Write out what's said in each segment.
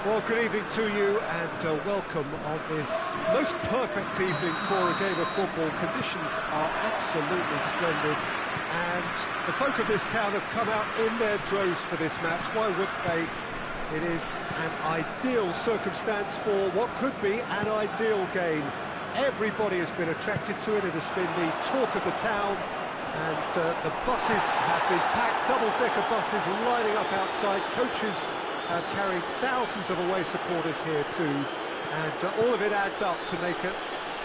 Well, good evening to you and welcome on this most perfect evening for a game of football. Conditions are absolutely splendid and the folk of this town have come out in their droves for this match. Why would they? It is an ideal circumstance for what could be an ideal game. Everybody has been attracted to it. It has been the talk of the town, and the buses have been packed, double-decker buses lining up outside. Coaches have carried thousands of away supporters here too, and all of it adds up to make a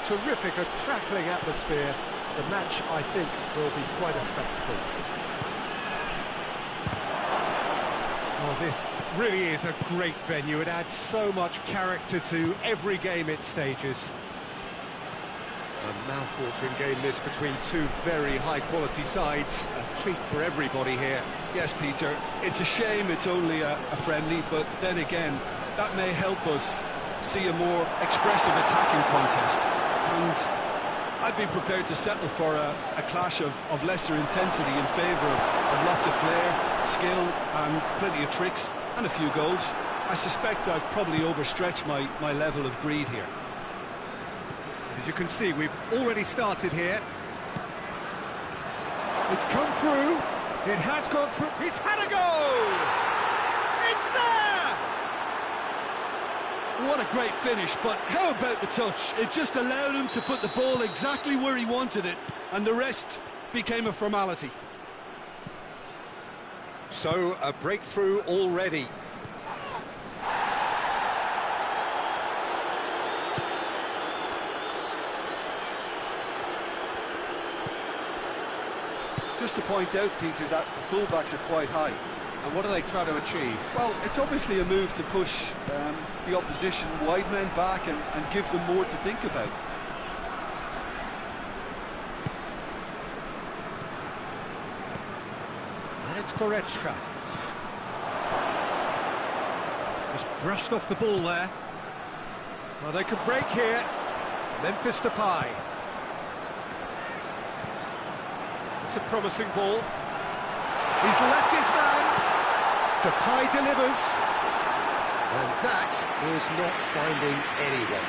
terrific, crackling atmosphere. The match, I think, will be quite a spectacle. Well, this really is a great venue. It adds so much character to every game it stages. A mouth-watering game this between two very high-quality sides. A treat for everybody here. Yes, Peter, it's a shame it's only a friendly, but then again, that may help us see a more expressive attacking contest. And I'd be prepared to settle for a clash of lesser intensity in favour of lots of flair, skill, and plenty of tricks, and a few goals. I suspect I've probably overstretched my level of greed here. As you can see, we've already started here. It's come through. It has gone through. He's had a goal! It's there! What a great finish, but how about the touch? It just allowed him to put the ball exactly where he wanted it, and the rest became a formality. So, a breakthrough already. Just to point out, Peter, that the fullbacks are quite high. And what do they try to achieve? Well, it's obviously a move to push the opposition wide men back and give them more to think about. And it's Goretzka. Just brushed off the ball there. Well, they could break here. Memphis Depay. It's a promising ball. He's left his man. Depay delivers. And that is not finding anyone.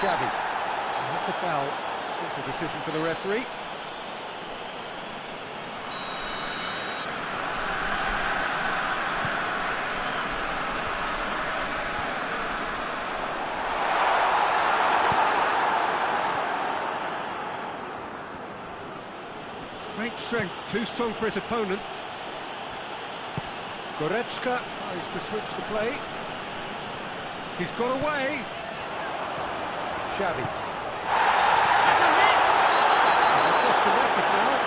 Xavi. That's a foul. Simple decision for the referee. Great strength, too strong for his opponent. Goretzka tries to switch the play. He's got away. Xavi. That's a hit! No question, that's a foul.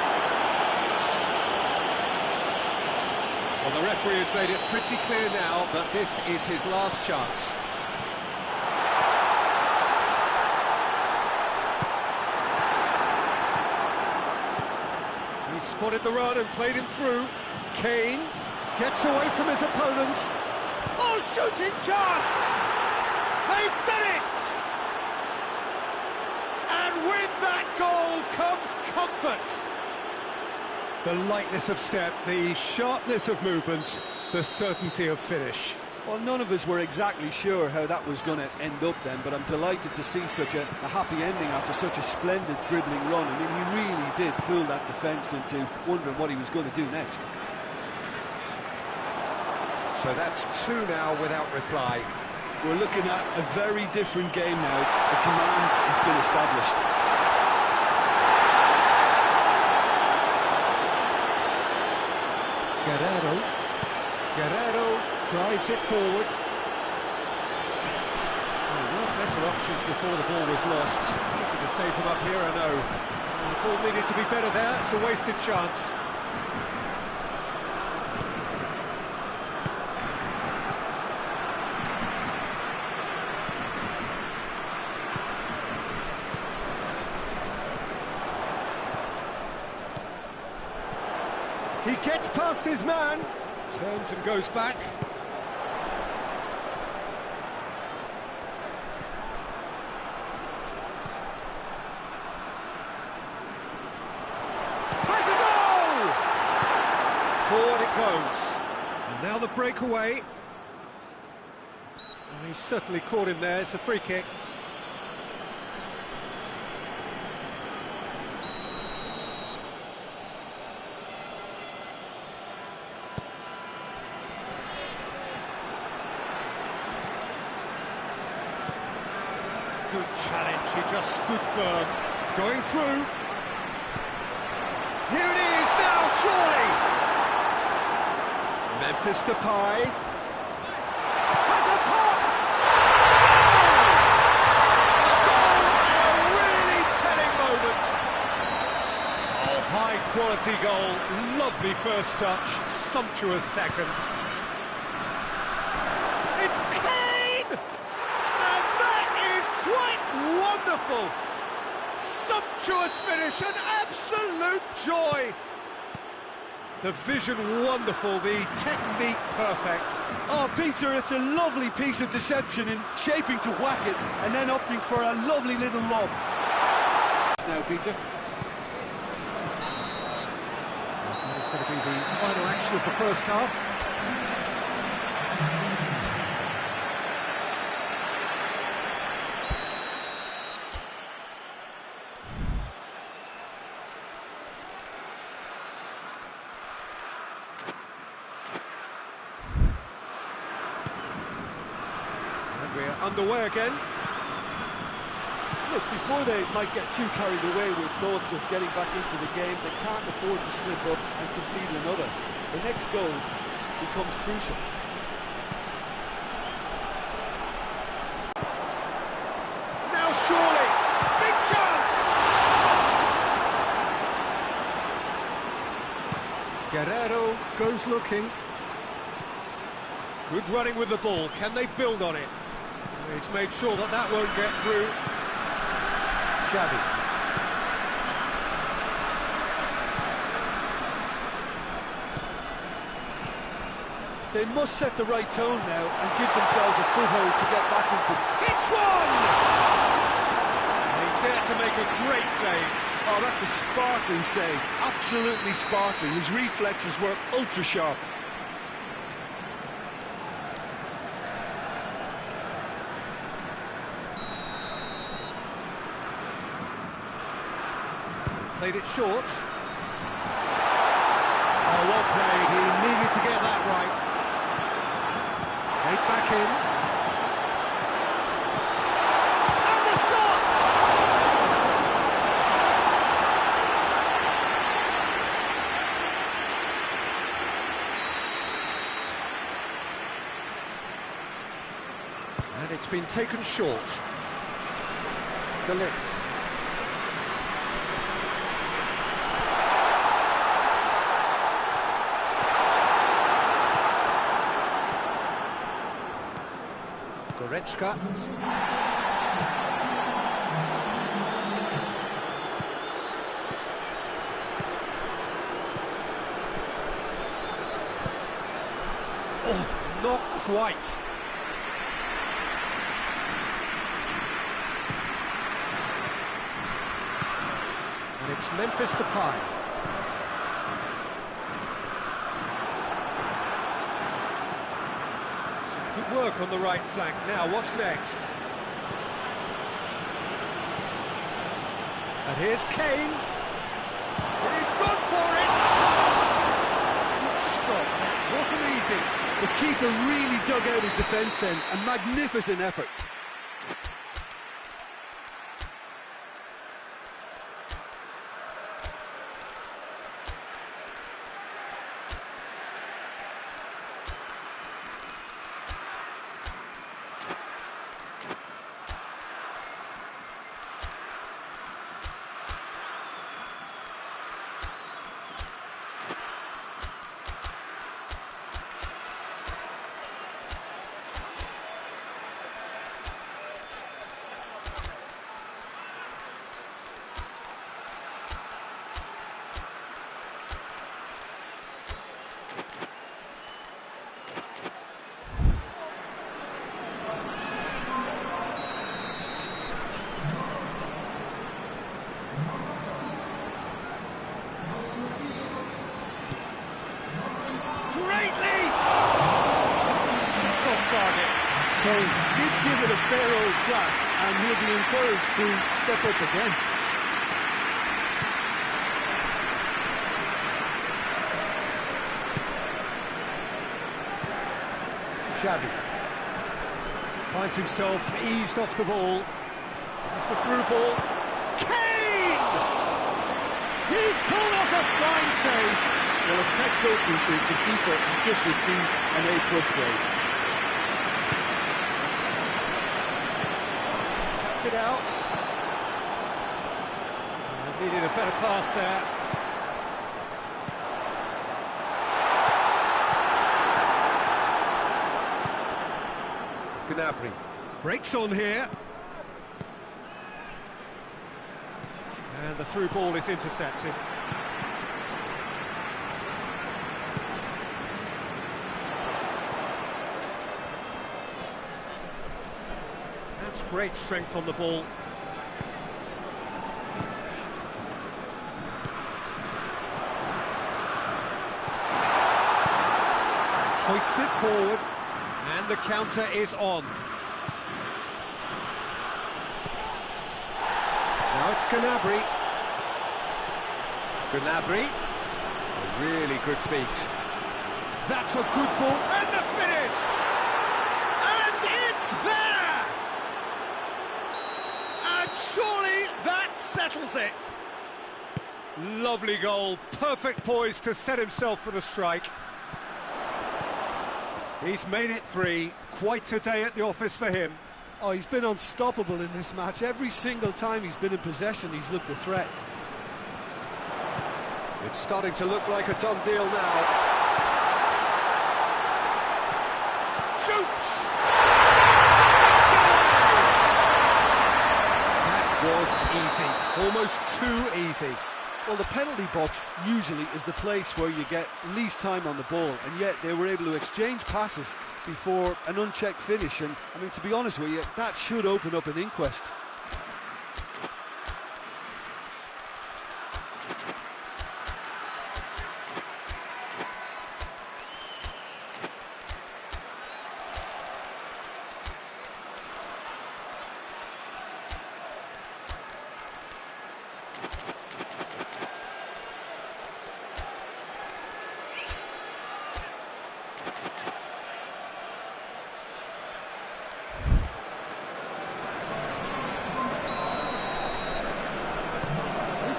Well, the referee has made it pretty clear now that this is his last chance. Spotted the run and played him through. Kane gets away from his opponent. Oh, shooting chance! They've done it! And with that goal comes comfort. The lightness of step, the sharpness of movement, the certainty of finish. Well, none of us were exactly sure how that was going to end up then, but I'm delighted to see such a happy ending after such a splendid dribbling run. I mean, he really did fool that defence into wondering what he was going to do next. So that's two now without reply. We're looking at a very different game now. The command has been established. Guerrero drives it forward. Oh, well, better options before the ball was lost. Easy to save him up here, I know. The ball needed to be better there. It's a wasted chance. He gets past his man. Turns and goes back. it goes. And now the breakaway. Oh, he certainly caught him there. It's a free kick. Good challenge, he just stood firm. Going through. Here it is now, surely! Memphis Depay. Has a pop! Goal! A really telling moment. Oh, high-quality goal. Lovely first touch, sumptuous second. It's Kane! And that is quite wonderful! Sumptuous finish, an absolute joy! The vision wonderful, the technique perfect. Oh, Peter, it's a lovely piece of deception in shaping to whack it and then opting for a lovely little lob. Now, Peter. That is going to be the final action of the first half. We're underway again. Look, before they might get too carried away with thoughts of getting back into the game, they can't afford to slip up and concede another. The next goal becomes crucial. Now surely, big chance! Guerrero goes looking. Good running with the ball, can they build on it? He's made sure that that won't get through. Xavi. They must set the right tone now and give themselves a foothold to get back into... Hits one! And he's there to make a great save. Oh, that's a sparkling save. Absolutely sparkling. His reflexes were ultra-sharp. Played it short. Oh, well played. He needed to get that right. Played back in. And the shot! And it's been taken short. De Ligt. Goretzka. Oh, not quite. And it's Memphis Depay. Good work on the right flank. Now, what's next? And here's Kane. And he's gone for it! Good stop. That wasn't easy. The keeper really dug out his defence then. A magnificent effort. flat, and he'll be encouraged to step up again. Xavi finds himself eased off the ball. It's the through ball. Kane! He's pulled off a fine save. Well, as PESJOKER-2, the keeper has just received an A+ grade. Cuts it out. Needed a better pass there. Gnabry breaks on here. And the through ball is intercepted. That's great strength on the ball. Hoists it forward. And the counter is on. Now it's Gnabry. Gnabry. A really good feat. That's a good ball. And the finish! And it's there! And surely that settles it. Lovely goal. Perfect poise to set himself for the strike. He's made it 3. Quite a day at the office for him. Oh, he's been unstoppable in this match. Every single time he's been in possession, he's looked a threat. It's starting to look like a done deal now. Shoots! That was easy. Almost too easy. Well, the penalty box usually is the place where you get least time on the ball, and yet they were able to exchange passes before an unchecked finish, and I mean, to be honest with you, that should open up an inquest.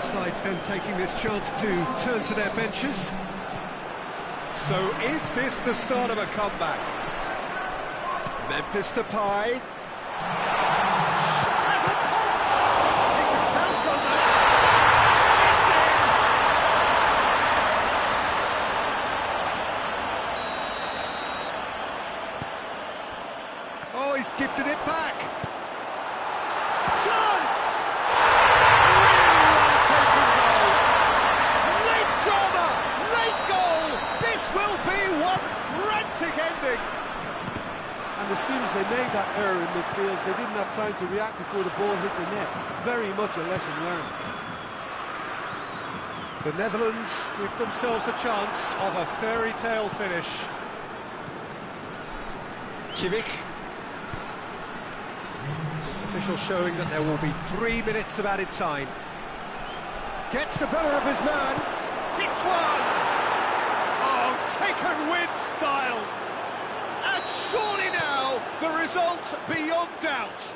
Sides then taking this chance to turn to their benches. So is this the start of a comeback? Memphis Depay. He can pounce on that. It's in. Oh, he's gifted it back. Chance! And as soon as they made that error in midfield, they didn't have time to react before the ball hit the net. Very much a lesson learned. The Netherlands give themselves a chance of a fairy tale finish. Kimmich. Official showing that there will be 3 minutes of added time. Gets the better of his man. Hits one! Oh, taken with style! And surely now, the result's beyond doubt.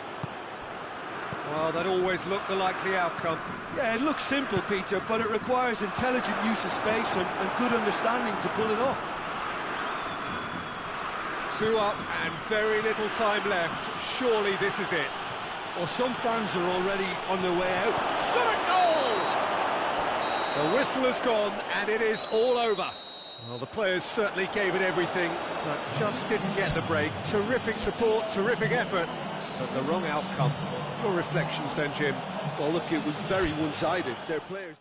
Well, that always looked the likely outcome. Yeah, it looks simple, Peter, but it requires intelligent use of space and good understanding to pull it off. 2 up and very little time left. Surely this is it. Well, some fans are already on their way out. Shot a goal! The whistle has gone and it is all over. Well, the players certainly gave it everything, but just didn't get the break. Terrific support, terrific effort, but the wrong outcome. Your reflections then, Jim? Well, look, it was very one-sided. Their players...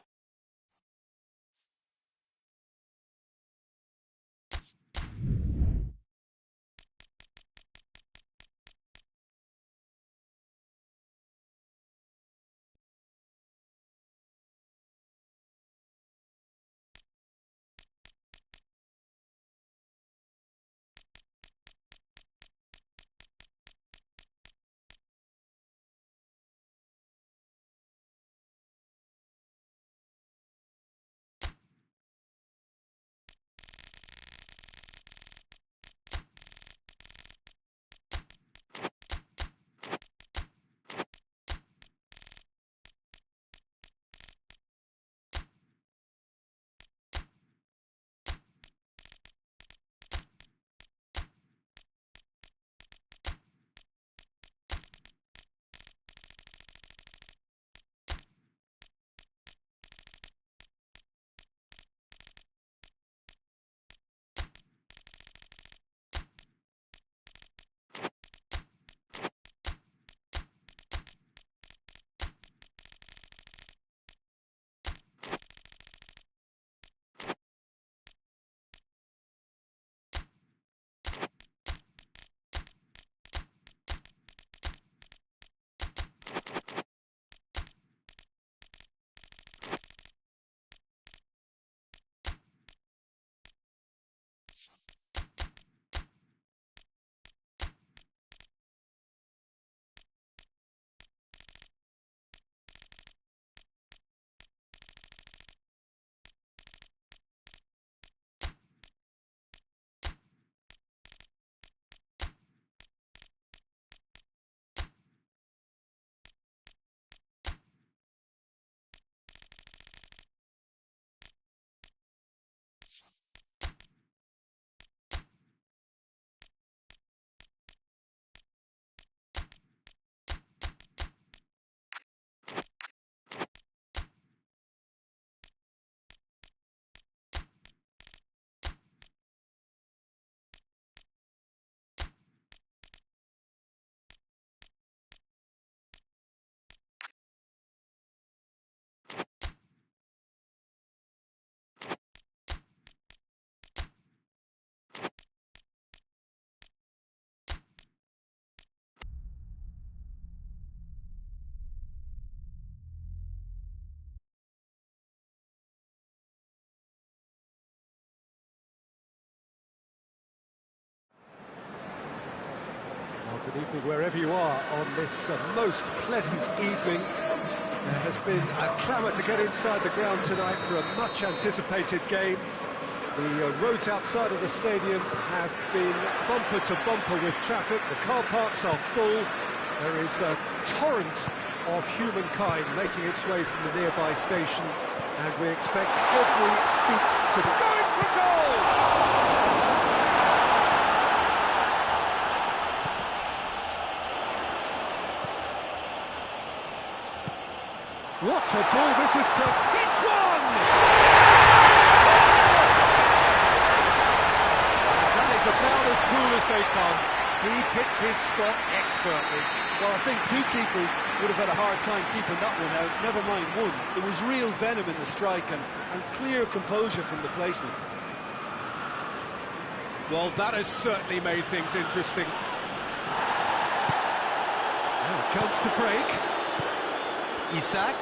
wherever you are on this most pleasant evening. There has been a clamour to get inside the ground tonight for a much-anticipated game. The roads outside of the stadium have been bumper to bumper with traffic. The car parks are full. There is a torrent of humankind making its way from the nearby station, and we expect every seat to be going for goal! What a ball this is to... It's one! That is about as cool as they come. He picked his spot expertly. Well, I think two keepers would have had a hard time keeping that one out, never mind one. There was real venom in the strike and clear composure from the placement. Well, that has certainly made things interesting. Now, chance to break. Isak.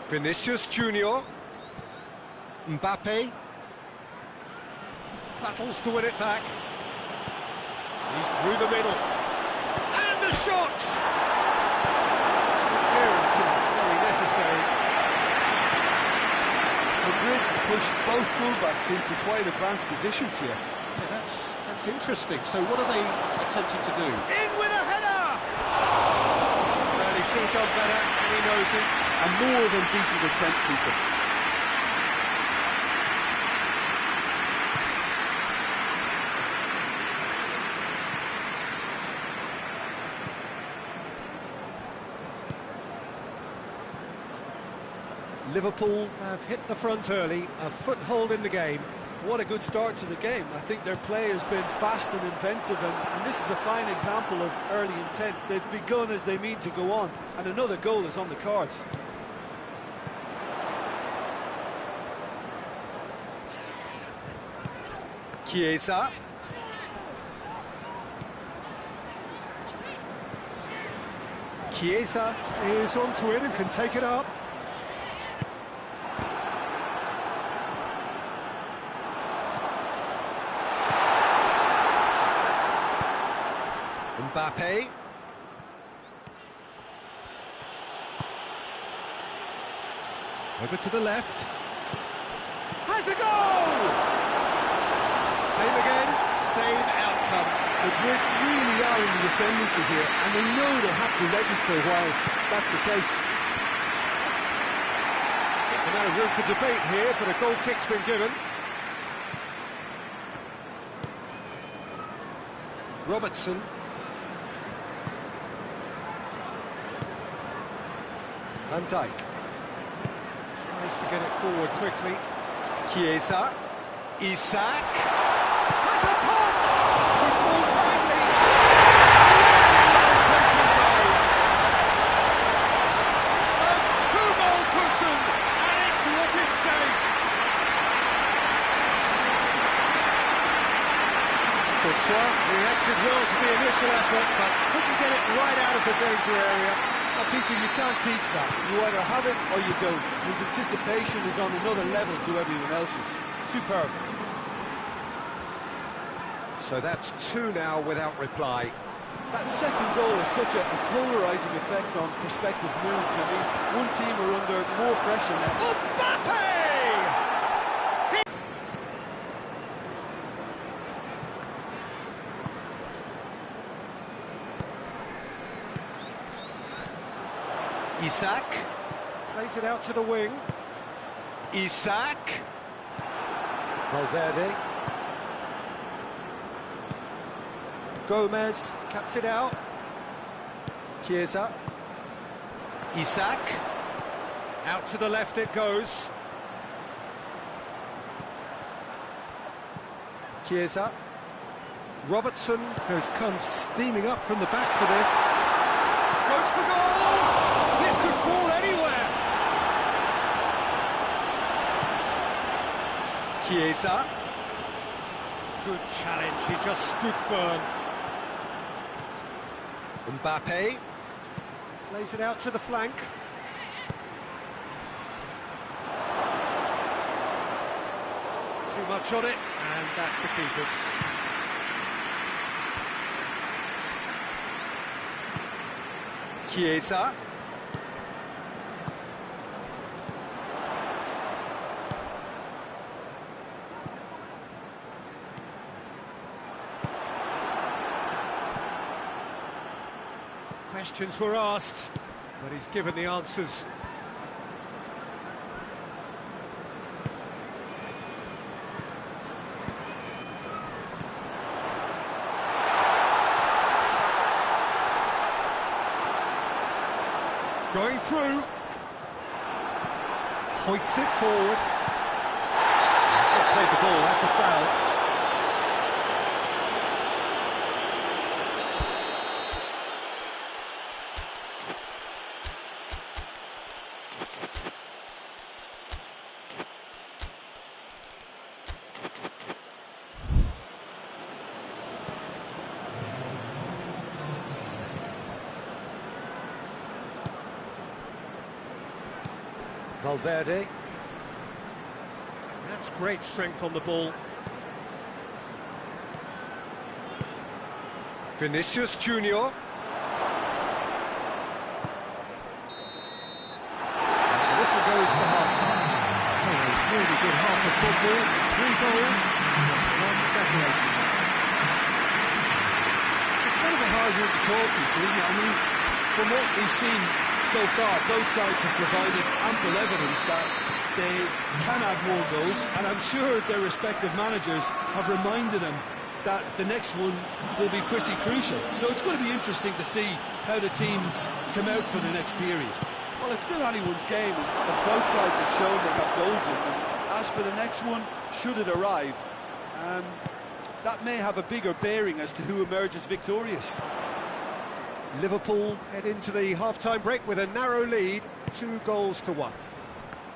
Vinicius Junior. Mbappe. Battles to win it back. He's through the middle. And the shot! Clearance very necessary. Madrid pushed both fullbacks into quite advanced positions here. Yeah, that's interesting. So what are they attempting to do? In with a header! Well, he should have done better, and he knows it. A more than decent attempt, Peter. Liverpool have hit the front early, a foothold in the game. What a good start to the game. I think their play has been fast and inventive, and this is a fine example of early intent. They've begun as they mean to go on, and another goal is on the cards. Chiesa. Chiesa is onto it and can take it up. Mbappe. Over to the left. Has a goal! Same again, same outcome. Madrid really are in the ascendancy here, and they know they have to register while that's the case. No room for debate here, but a goal kick's been given. Robertson. Van Dijk tries to get it forward quickly. Chiesa. Isak has a pop! Could fall kindly. A two-goal cushion, and it's looking safe. Courtois reacted well to the initial effort, but couldn't get it right out of the danger area. Now, Peter, you can't teach that. You either have it or you don't. His anticipation is on another level to everyone else's. Superb. So that's two now without reply. That second goal has such a polarising effect on prospective moods. I mean, one team are under more pressure now. Mbappe! Isak plays it out to the wing. Isak. Valverde. Gomez cuts it out. Chiesa. Isak. Out to the left it goes. Chiesa. Robertson has come steaming up from the back for this. Goes for goal! This could fall anywhere! Chiesa. Good challenge, he just stood firm. Mbappe plays it out to the flank. too much on it, and that's the keeper's. Chiesa. Questions were asked, but he's given the answers. Going through. Hoists it forward. He's not played the ball, that's a foul. Valverde. That's great strength on the ball. Vinicius Junior. And the whistle goes for half-time. So a really good half of football. 3 goals, just one separating. It's kind of a hard one to call, Peter, isn't it? I mean, from what we've seen so far, both sides have provided ample evidence that they can have more goals, and I'm sure their respective managers have reminded them that the next one will be pretty crucial. So it's going to be interesting to see how the teams come out for the next period. Well, it's still anyone's game, as both sides have shown they have goals in them. As for the next one, should it arrive, that may have a bigger bearing as to who emerges victorious. Liverpool head into the half-time break with a narrow lead, 2 goals to 1.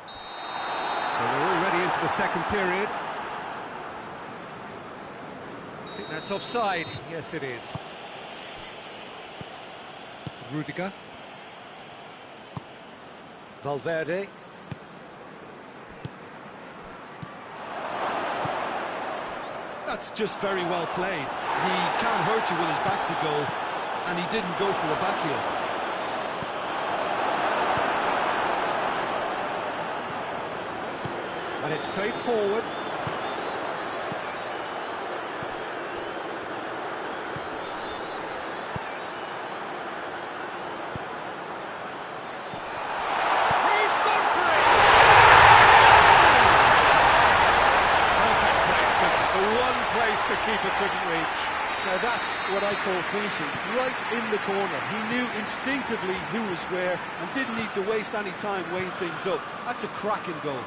So we're already into the second period. I think that's offside. Yes, it is. Rudiger. Valverde. That's just very well played. He can't hurt you with his back to goal, and he didn't go for the back heel. And it's played forward. He's gone for it! Perfect placement. The one place the keeper couldn't reach. Now that's what I call finishing, right in the corner. He knew instinctively who was where and didn't need to waste any time weighing things up. That's a cracking goal.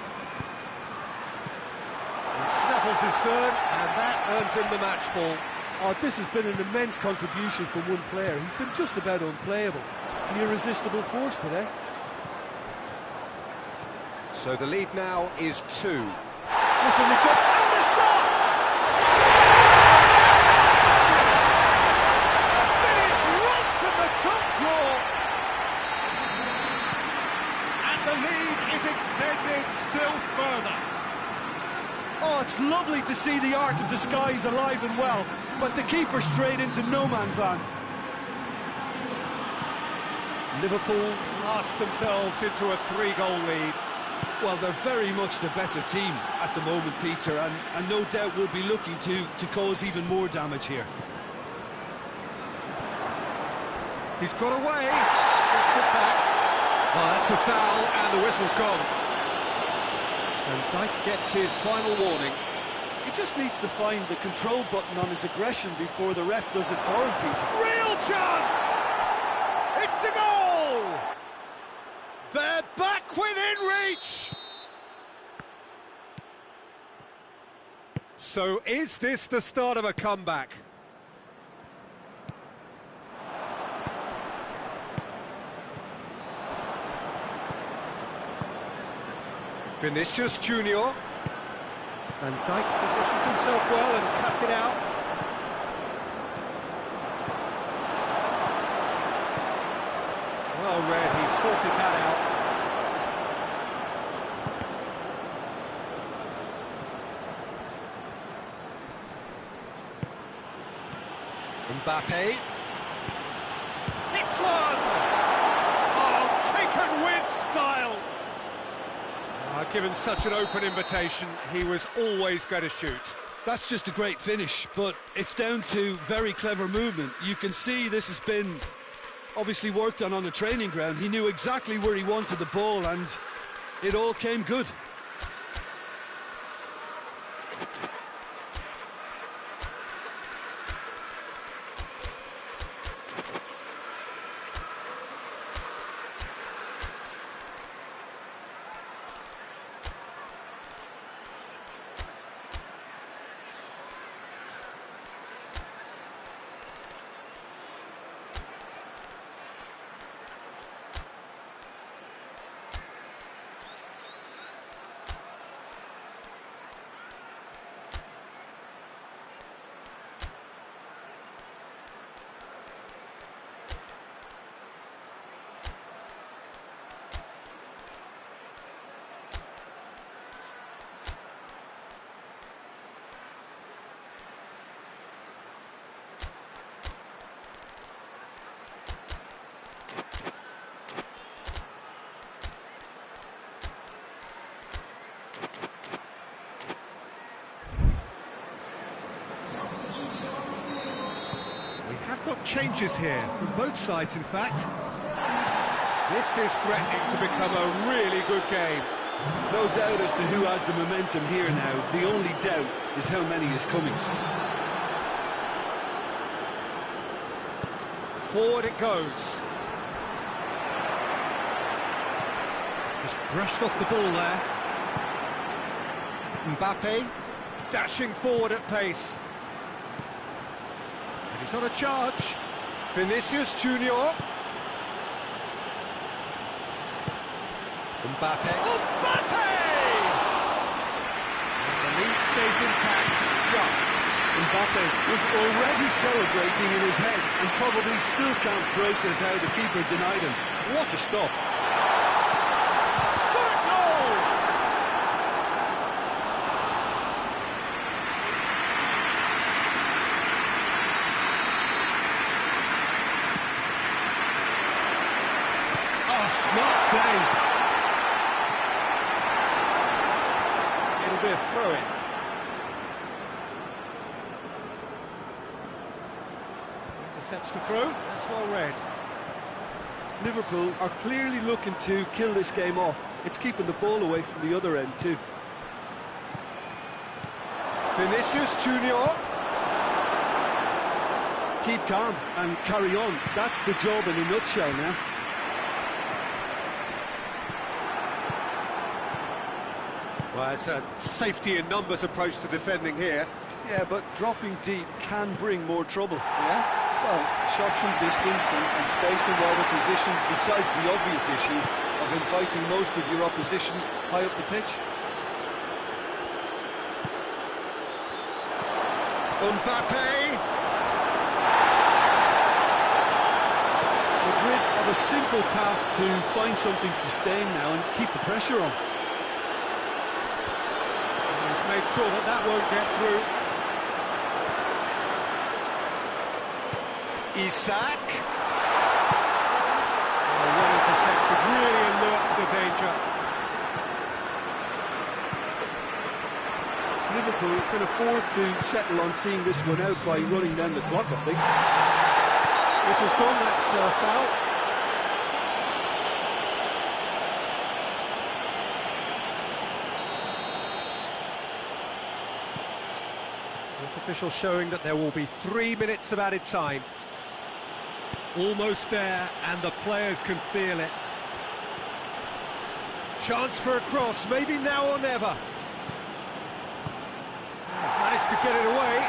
He snaffles his third, and that earns him the match ball. Oh, this has been an immense contribution from one player. He's been just about unplayable. The irresistible force today. So the lead now is 2. Listen, it's up. And the shot! A finish right from the top draw. And the lead is extended still further. Oh, it's lovely to see the art of disguise alive and well, but the keeper straight into no man's land. Liverpool lost themselves into a 3-goal lead. Well, they're very much the better team at the moment, Peter, and no doubt will be looking to cause even more damage here. He's got away. Gets it back. Oh, that's a foul, and the whistle's gone. And Dyke gets his final warning. He just needs to find the control button on his aggression before the ref does it for him, Peter. Real chance! It's a goal! They're back within reach! So is this the start of a comeback? Vinicius Junior. And Dyke positions himself well and cuts it out. Well read, he sorted that out. Mbappe. Hits one! Oh, taken with style! Given such an open invitation, he was always going to shoot. That's just a great finish, but it's down to very clever movement. You can see this has been obviously worked on the training ground. He knew exactly where he wanted the ball, and it all came good. Got changes here from both sides, in fact. This is threatening to become a really good game. No doubt as to who has the momentum here now. The only doubt is how many is coming. Forward it goes. Just brushed off the ball there. Mbappe dashing forward at pace. He's on a charge. Vinicius Junior. Mbappe. Mbappe! And the lead stays intact, just. Mbappe was already celebrating in his head and probably still can't process how the keeper denied him. What a stop. Shot goal! Smart save. It'll be a throw-in. Intercepts the throw. That's well read. Liverpool are clearly looking to kill this game off. It's keeping the ball away from the other end too. Vinicius Junior. Keep calm and carry on. That's the job in a nutshell now. Well, it's a safety in numbers approach to defending here. Yeah, but dropping deep can bring more trouble. Yeah? Well, shots from distance and space in wider positions, besides the obvious issue of inviting most of your opposition high up the pitch. Mbappe! Madrid have a simple task to find something sustained now and keep the pressure on. Made sure that that won't get through. Isak. Well intercepted, really alert to the danger. Liverpool can afford to settle on seeing this one out by running down the clock, I think. This was gone, that's foul. Official showing that there will be 3 minutes of added time. Almost there, and the players can feel it. Chance for a cross, maybe now or never. Managed to get it away.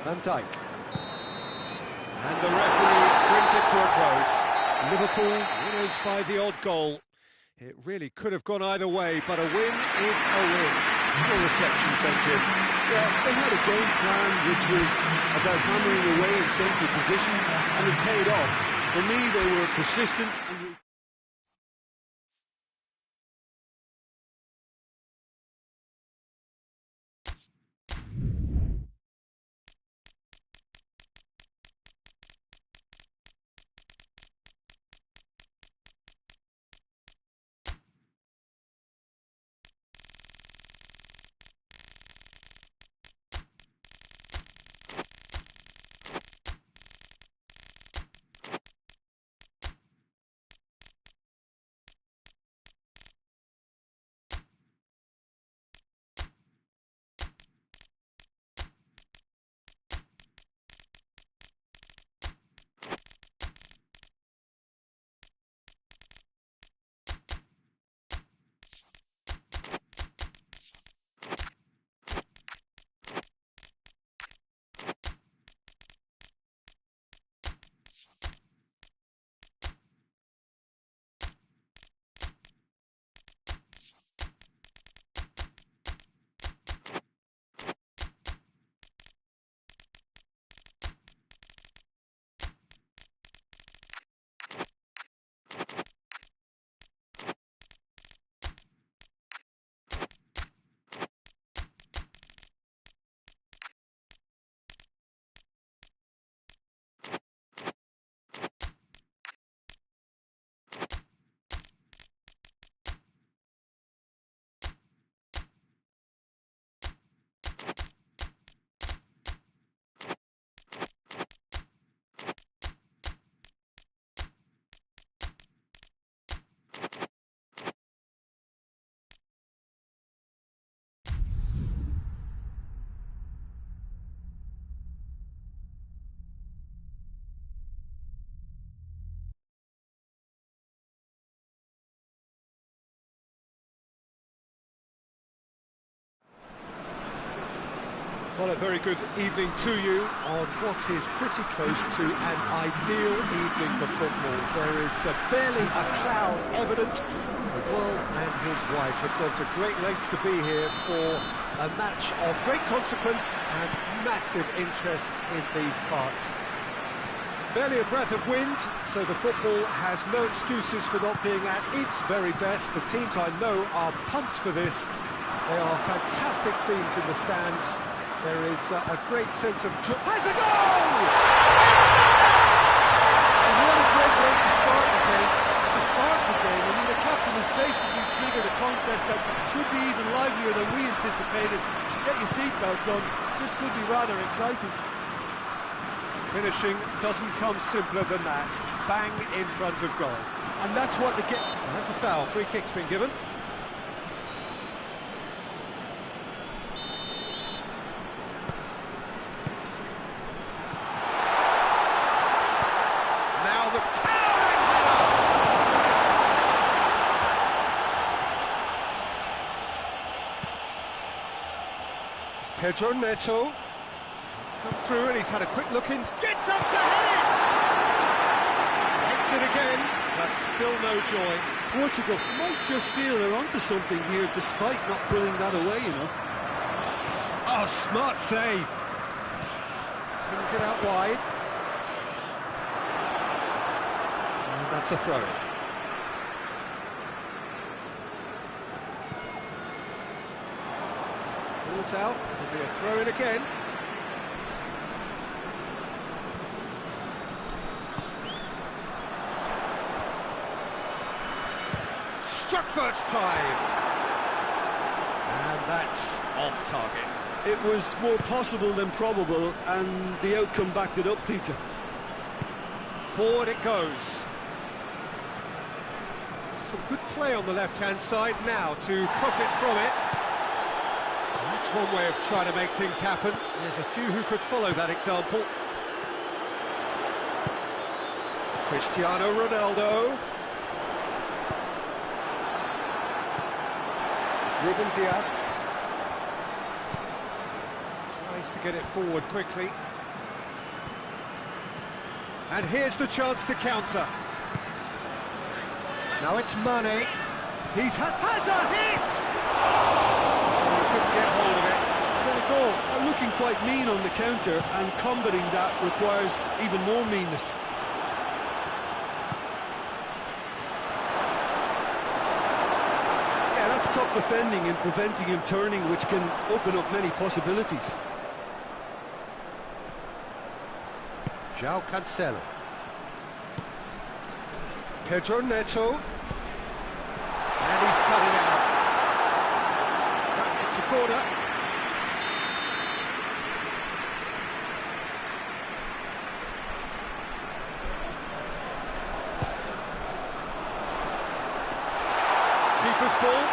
Van Dijk. And the referee brings it to a close. Liverpool winners by the odd goal. It really could have gone either way, but a win is a win. Your reflections then, Jim? Yeah, they had a game plan which was about hammering away in central positions, and it paid off. For me, they were persistent and a very good evening to you on what is pretty close to an ideal evening for football. There is barely a cloud evident. The world and his wife have gone to great lengths to be here for a match of great consequence and massive interest in these parts. Barely a breath of wind, so the football has no excuses for not being at its very best. The teams I know are pumped for this. They are fantastic scenes in the stands. There is a great sense of... Has a goal! And what a great way to start the game, to spark the game. I mean, the captain has basically triggered a contest that should be even livelier than we anticipated. Get your seatbelts on. This could be rather exciting. Finishing doesn't come simpler than that. Bang in front of goal. And that's what the game... That's a foul. Free kick's been given. Now the towering header. Pedro Neto. Come through and he's had a quick look in, gets up to head it! Hits it again, but still no joy. Portugal might just feel they're onto something here despite not pulling that away, you know. Oh, smart save. Tings it out wide. And that's a throw. Ball's out, it'll be a throw in again. Struck first time, and that's off target. It was more possible than probable, and the outcome backed it up, Peter. Forward it goes. Some good play on the left-hand side now to profit from it. That's one way of trying to make things happen. There's a few who could follow that example. Cristiano Ronaldo. Ruben Dias tries to get it forward quickly. And here's the chance to counter. Now it's Mane. Has a hit! He couldn't get hold of it. It's a goal. They're looking quite mean on the counter, and combating that requires even more meanness. Top defending and preventing him turning, which can open up many possibilities. João Cancelo. Pedro Neto. And he's cut it out. It's a corner. Keeper's ball.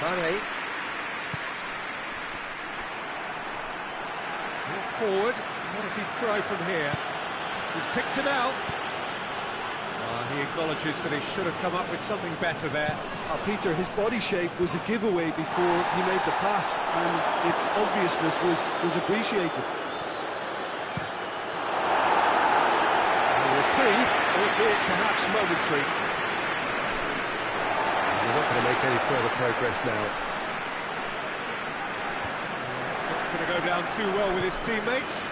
Mane. Walk forward. What does he try from here? He's picked him out. He acknowledges that he should have come up with something better there. Peter, his body shape was a giveaway before he made the pass, and its obviousness was appreciated. A reprieve, albeit perhaps momentary. We're not going to make any further progress now. It's not going to go down too well with his teammates.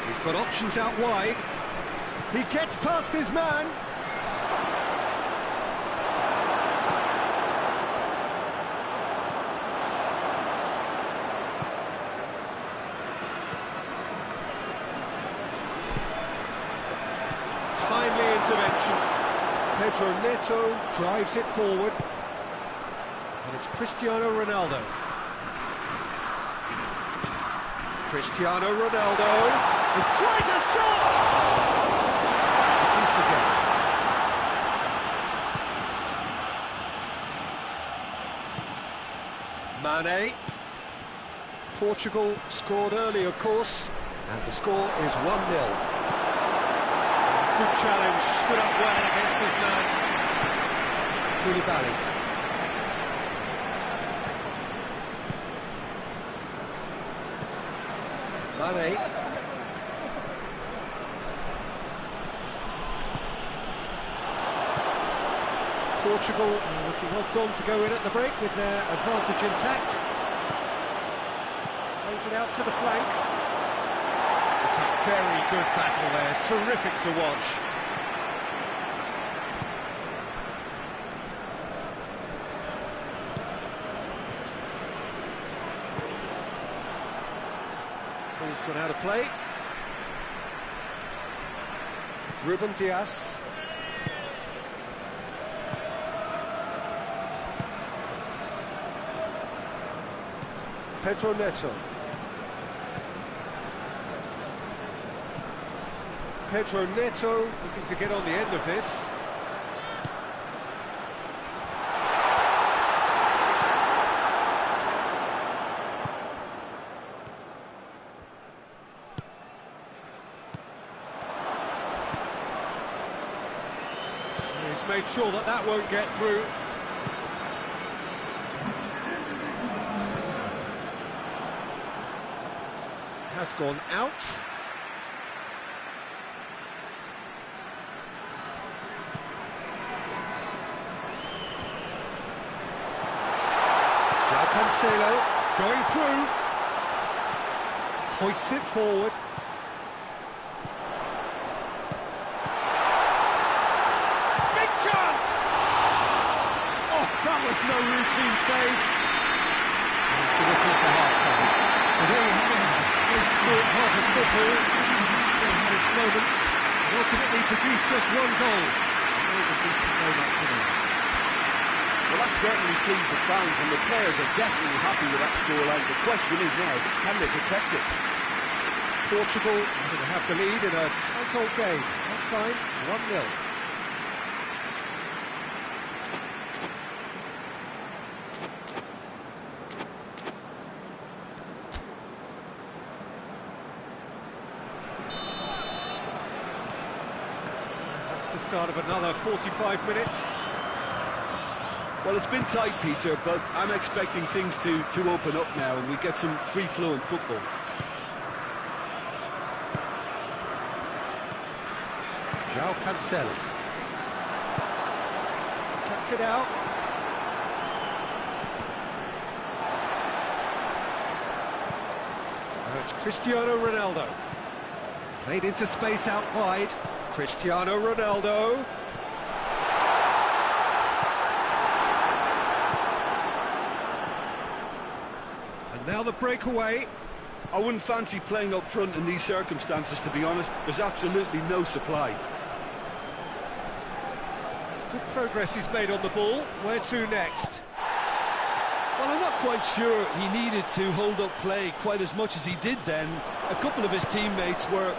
He's got options out wide. He gets past his man. Timely intervention. Pedro Neto drives it forward. And it's Cristiano Ronaldo. Cristiano Ronaldo. He tries a shot! Produce again. Mane. Portugal scored early, of course, and the score is 1-0. Good challenge, stood up well against his man. Koulibaly. Mane. Portugal looking odds on to go in at the break with their advantage intact. Plays it out to the flank. It's a very good battle there, terrific to watch. Ball's gone out of play. Ruben Dias. Pedro Neto. Pedro Neto looking to get on the end of this. He's made sure that that won't get through. Has gone out. João Cancelo going through. Hoists it forward. Big chance! Oh, that was no routine save. It's the whistle for half-time. So there you have it. Sport half of football, still had its moments, and ultimately produced just one goal. Well, that certainly pleased the fans, and the players are definitely happy with that scoreline. The question is now, can they protect it? Portugal are going to have the lead in a tight old game. Half-time, 1-0. The start of another 45 minutes. Well, it's been tight, Peter, but I'm expecting things to open up now and we get some free-flowing football. João Cancelo cuts it out. Now it's Cristiano Ronaldo. Played into space out wide. Cristiano Ronaldo. And now the breakaway. I wouldn't fancy playing up front in these circumstances, to be honest. There's absolutely no supply. That's good progress he's made on the ball. Where to next? Well, I'm not quite sure he needed to hold up play quite as much as he did then. A couple of his teammates were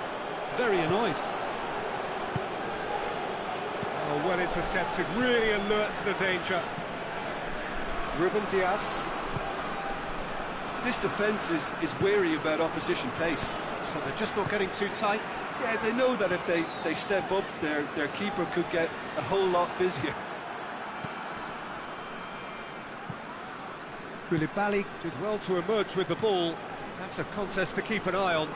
very annoyed. Oh, well intercepted, really alert to the danger. Ruben Dias. This defence is wary about opposition pace. So they're just not getting too tight? Yeah, they know that if they step up, their keeper could get a whole lot busier. Koulibaly did well to emerge with the ball. That's a contest to keep an eye on.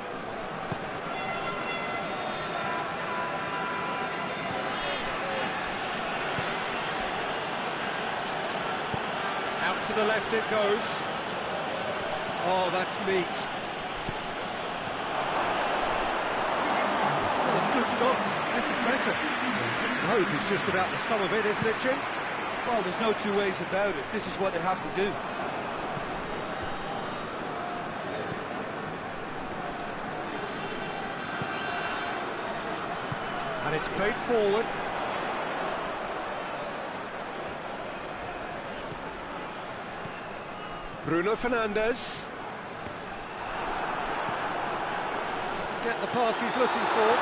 Out to the left it goes. Oh, that's meat. Well, it's good stuff. This is better. Hope is just about the sum of it, isn't it, Jim? Well, there's no two ways about it. This is what they have to do. And it's played forward. Bruno Fernandes. Doesn't get the pass he's looking for.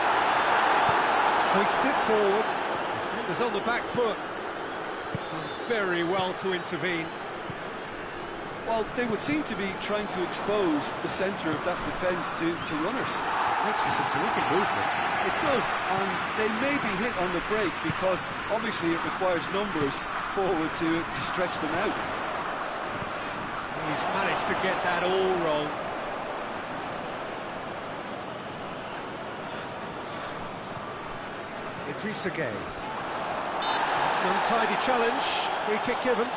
Hoists it forward. Defender's on the back foot. Done very well to intervene. Well, they would seem to be trying to expose the centre of that defence to runners. It makes for some terrific movement. It does, and they may be hit on the break because obviously it requires numbers forward to stretch them out. He's managed to get that all wrong. Idrissa Gueye. It's an untidy challenge, free kick given.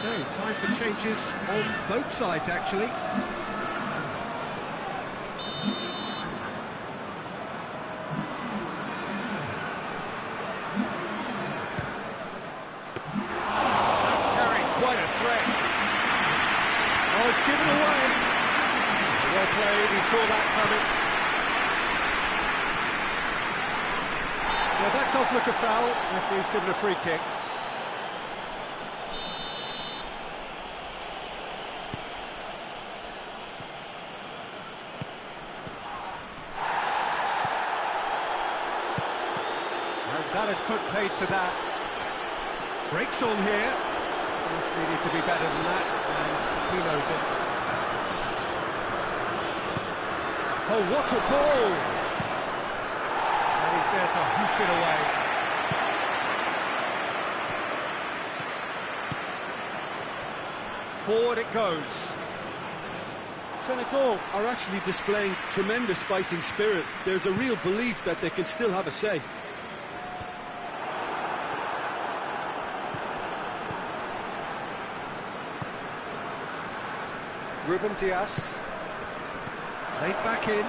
So, time for changes on both sides, actually. Carrying quite a threat. Oh, it's given away. Well played, he saw that coming. Yeah, that does look a foul. Referee's given a free kick. That has put paid to that. Breaks on here. Just needed to be better than that, and he knows it. Oh, what a ball! And he's there to hoof it away. Forward it goes. Senegal are actually displaying tremendous fighting spirit. There's a real belief that they can still have a say. Ruben Dias, played back in,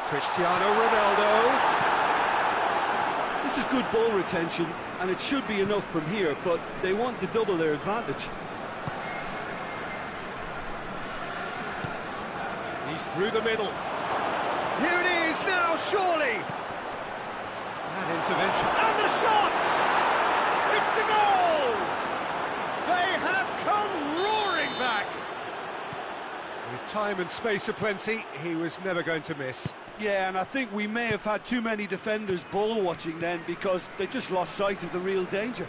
Cristiano Ronaldo. This is good ball retention, and it should be enough from here, but they want to double their advantage. He's through the middle. Here it is now, surely! That intervention, and the shot! It's a goal! They have come roaring back! With time and space aplenty, he was never going to miss. Yeah, and I think we may have had too many defenders ball watching then, because they just lost sight of the real danger.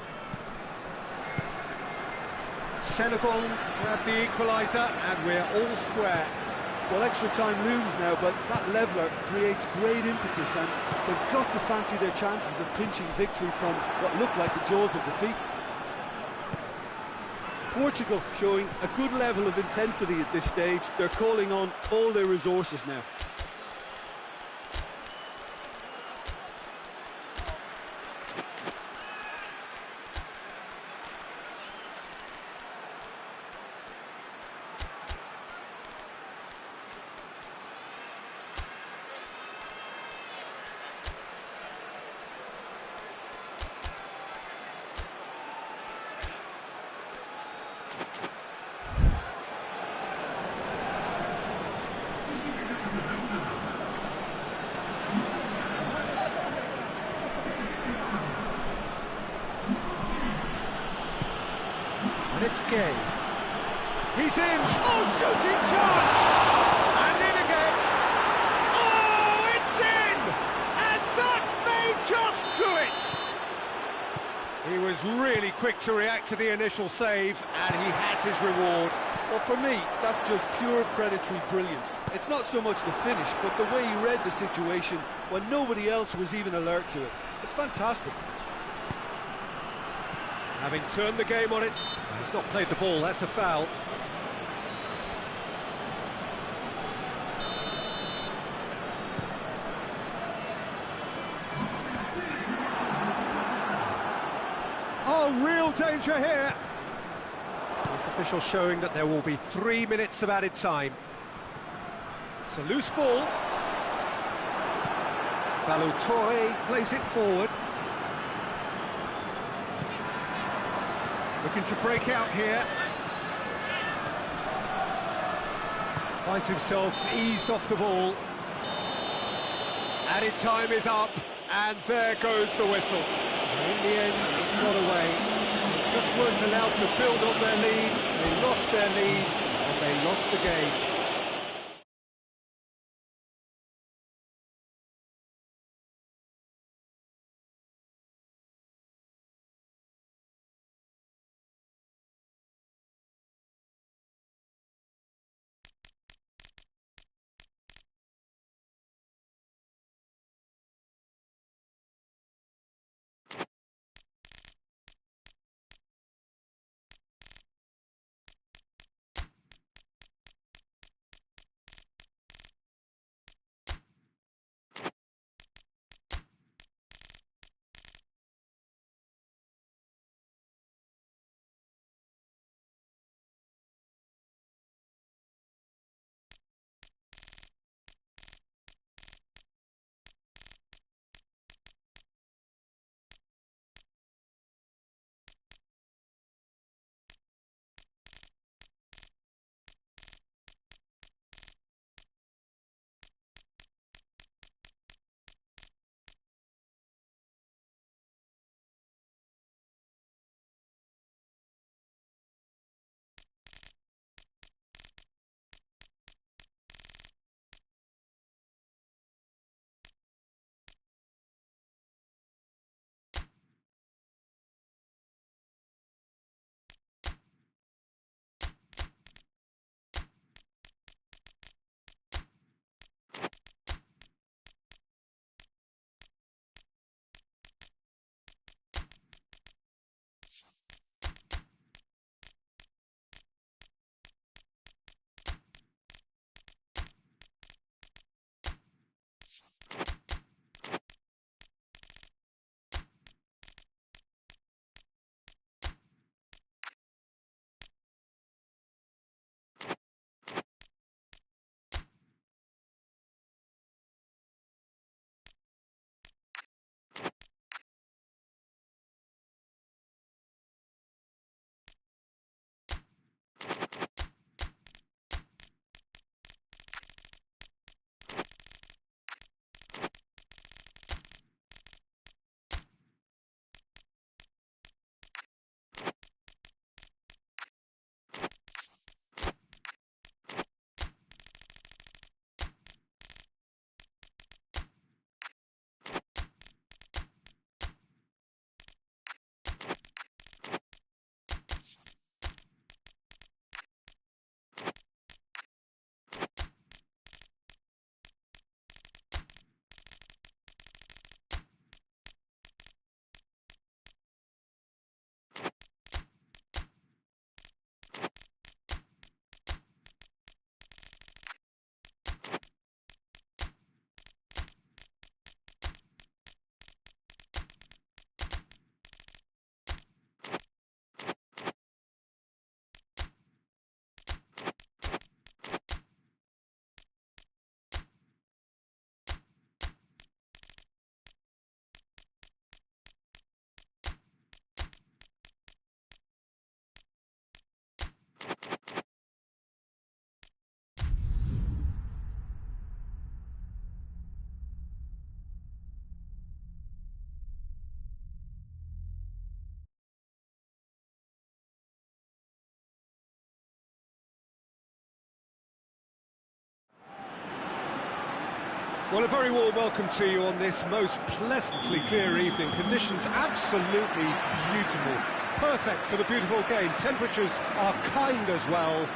Senegal grab the equaliser, and we're all square. Well, extra time looms now, but that leveller creates great impetus, and they've got to fancy their chances of pinching victory from what looked like the jaws of defeat. Portugal showing a good level of intensity at this stage. They're calling on all their resources now. And it's Gueye. He's in. Oh, shooting chance! And in again. Oh, it's in! And that may just do it! He was really quick to react to the initial save, and he has his reward. Well, for me, that's just pure predatory brilliance. It's not so much the finish, but the way he read the situation when nobody else was even alert to it. It's fantastic. Having turned the game on it, he's not played the ball, that's a foul. Oh, real danger here. Fourth official showing that there will be 3 minutes of added time. It's a loose ball. Balotore plays it forward. Looking to break out here. Finds himself eased off the ball. Added time is up, and there goes the whistle. In the end, it got away. They just weren't allowed to build on their lead. They lost their lead, and they lost the game. Well, a very warm welcome to you on this most pleasantly clear evening. Conditions absolutely beautiful. Perfect for the beautiful game. Temperatures are kind as well.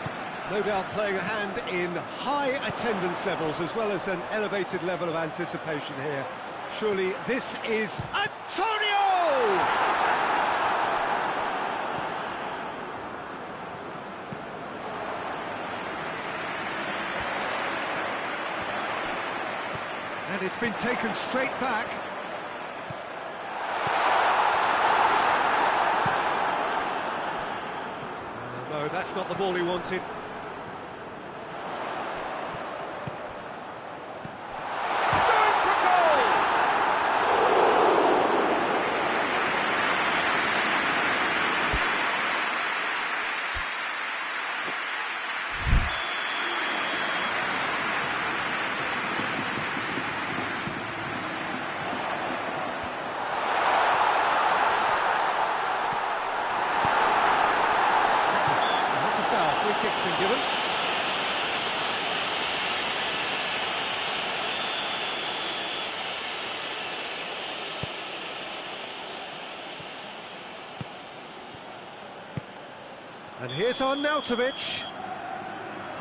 No doubt playing a hand in high attendance levels as well as an elevated level of anticipation here. Surely this is Antonio! And it's been taken straight back. No, that's not the ball he wanted. Going for goal! And here's Arnautovic.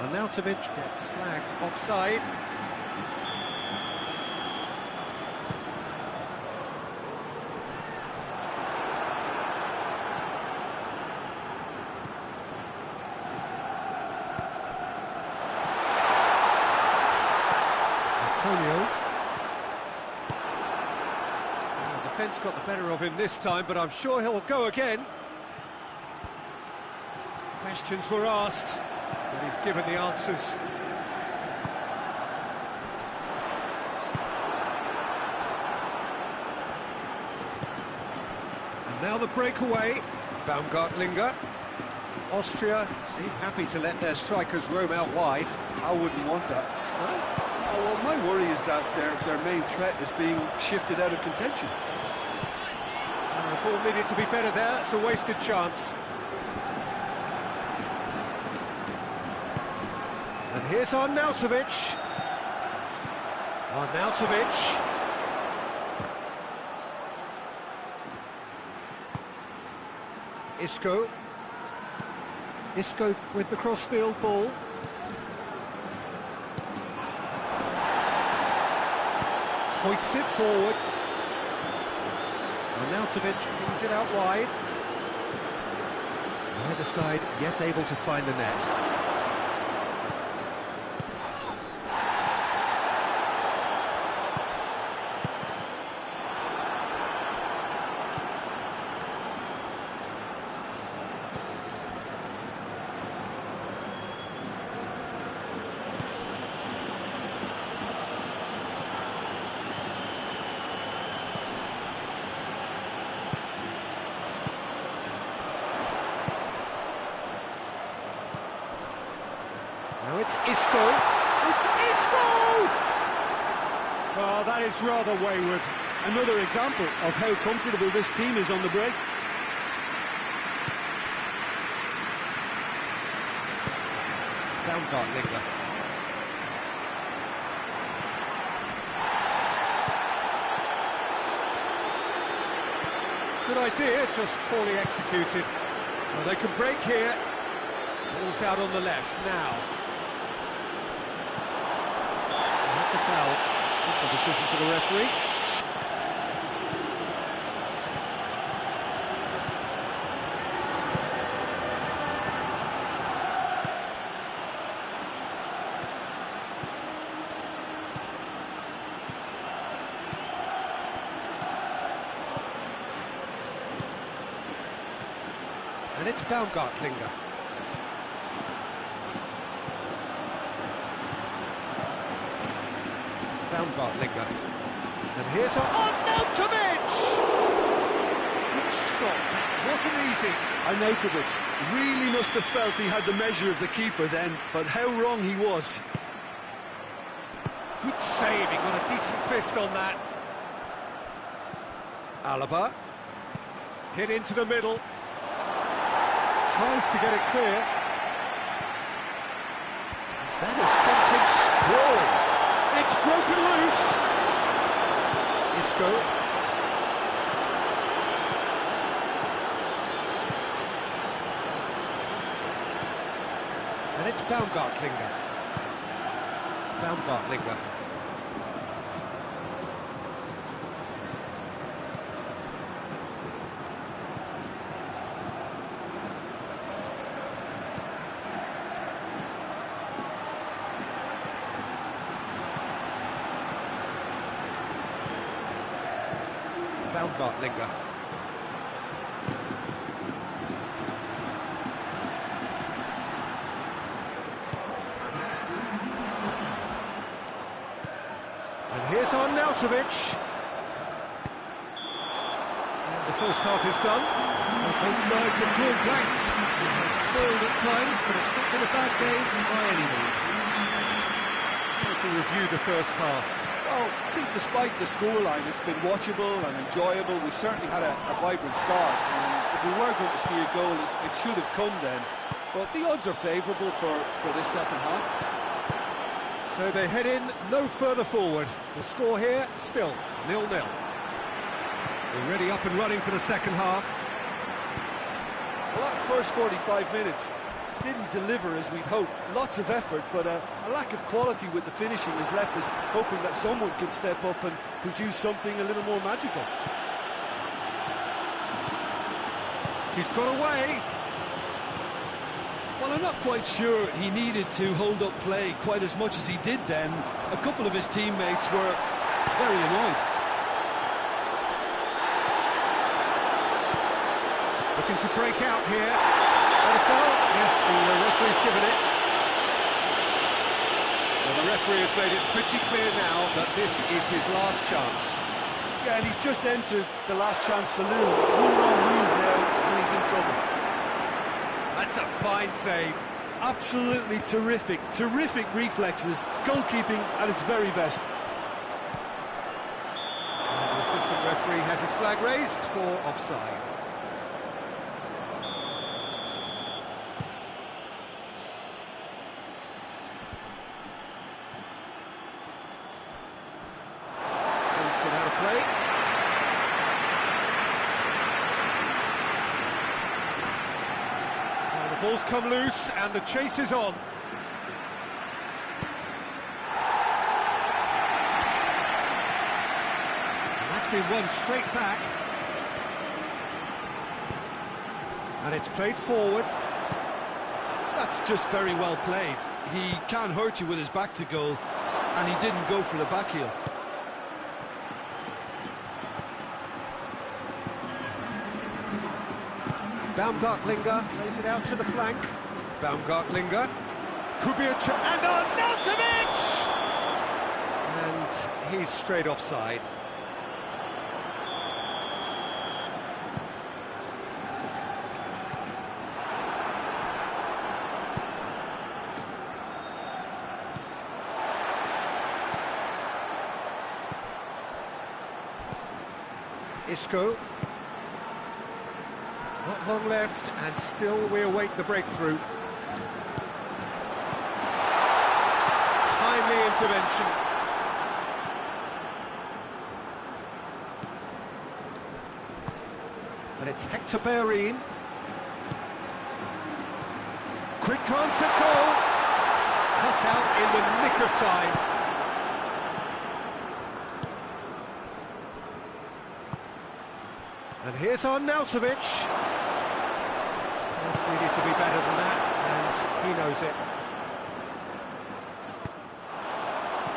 Arnautovic gets flagged offside. Antonio. The defence got the better of him this time, but I'm sure he'll go again. Questions were asked, but he's given the answers. And now the breakaway. Baumgartlinger. Austria seem happy to let their strikers roam out wide. I wouldn't want that. Oh, well, my worry is that their main threat is being shifted out of contention. The ball needed to be better there, it's a wasted chance. And here's Arnautovic. Arnautovic. Isco. Isco with the crossfield ball. Hoists it forward. Arnautovic cleans it out wide. Either side yet able to find the net. Now it's Isco. It's Isco! Oh, that is rather wayward. Another example of how comfortable this team is on the break. Baumgartlinger. Good idea, just poorly executed. Well, they can break here. Ball's out on the left now. That's a foul. Simple decision for the referee. And it's Baumgartlinger. Baumgartlinger. And here's Arnautovic! Good stop. Wasn't easy. Arnautovic really must have felt he had the measure of the keeper then, but how wrong he was. Good save, he got a decent fist on that. Alaba. Hit into the middle. Tries to get it clear. That has sent him sprawling. It's broken loose. Isco. And it's Baumgartlinger. Baumgartlinger. Baumgartlinger. And here's Arnautovic. And the first half is done. Both sides have drawn blanks. Toiled at times, but it's not been a bad game by any means. To review the first half. Well, I think despite the scoreline, it's been watchable and enjoyable. We certainly had a vibrant start. And if we were going to see a goal, it should have come then. But the odds are favourable for this second half. So they head in no further forward. The score here, still 0-0. Already up and running for the second half. Well, that first 45 minutes didn't deliver as we'd hoped. Lots of effort, but a lack of quality with the finishing has left us hoping that someone can step up and produce something a little more magical. He's got away. Well, I'm not quite sure he needed to hold up play quite as much as he did then. A couple of his teammates were very annoyed. Looking to break out here. Got a foul? Yes, the referee's given it. Well, the referee has made it pretty clear now that this is his last chance. Yeah, and he's just entered the last chance saloon. One wrong move now, and he's in trouble. That's a fine save. Absolutely terrific, terrific reflexes. Goalkeeping at its very best. And the assistant referee has his flag raised for offside. Play. Well, the ball's come loose and the chase is on. And that's been won straight back. And it's played forward. That's just very well played. He can't hurt you with his back to goal, and he didn't go for the back heel. Baumgartlinger lays it out to the flank. Baumgartlinger. Could be a chance. And Arnautovic! And he's straight offside. Isco. Not long left, and still we await the breakthrough. Timely intervention. And it's Hector Bellerin. Quick glance at goal. Cut out in the nick of time. And here's Arnautovic. Just needed to be better than that, and he knows it.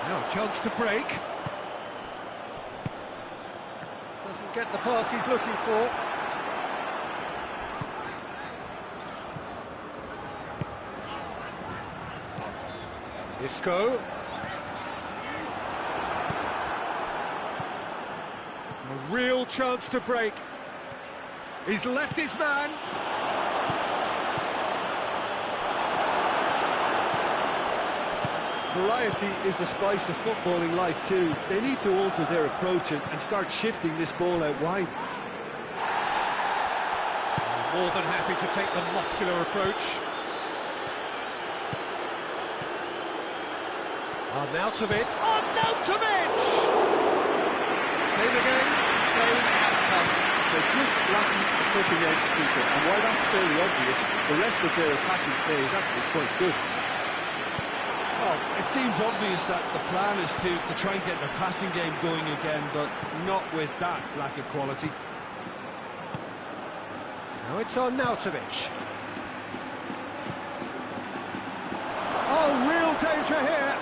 Now a chance to break. Doesn't get the pass he's looking for. Isco. A real chance to break. He's left his man. Variety is the spice of footballing life too. They need to alter their approach and start shifting this ball out wide. More than happy to take the muscular approach. Arnautovic. Arnautovic! Same again, same outcome. They're just lacking the cutting edge, Peter, and while that's fairly obvious, the rest of their attacking play is actually quite good. Well, it seems obvious that the plan is to try and get their passing game going again, but not with that lack of quality. Now it's Arnautovic. Oh, real danger here!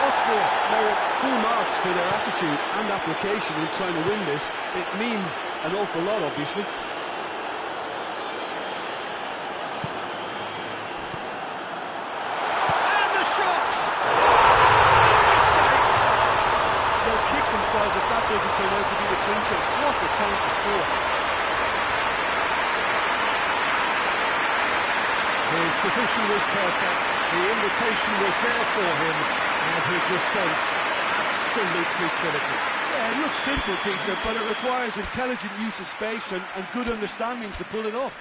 Austria merit full marks for their attitude and application in trying to win this. It means an awful lot, obviously. And the shot! They'll kick themselves if that doesn't turn out to be the clincher. What a time to score. His position was perfect, the invitation was there for him, and his response absolutely clinical. Yeah, it looks simple, Peter, but it requires intelligent use of space and good understanding to pull it off.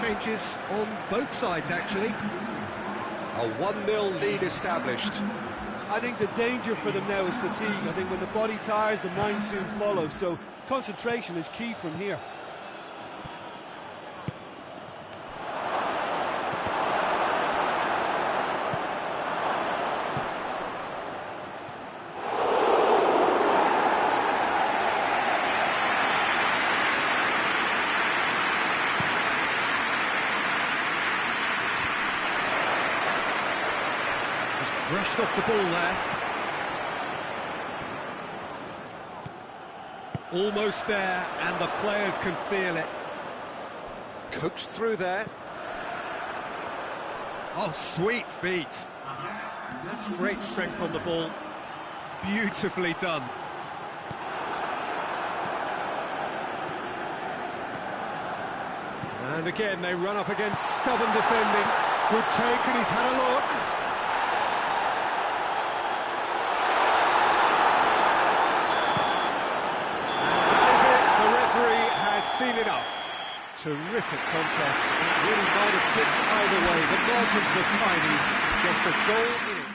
Changes on both sides, actually. A 1-0 lead established. I think the danger for them now is fatigue. I think when the body tires, the mind soon follows. So concentration is key from here. Brushed off the ball there. Almost there, and the players can feel it. Coaxed through there. Oh, sweet feet. That's great strength on the ball. Beautifully done. And again, they run up against stubborn defending. Good take, and he's had a look. Seen enough. Terrific contest. It really might have tipped either way. The margins were tiny. Just a goal in it.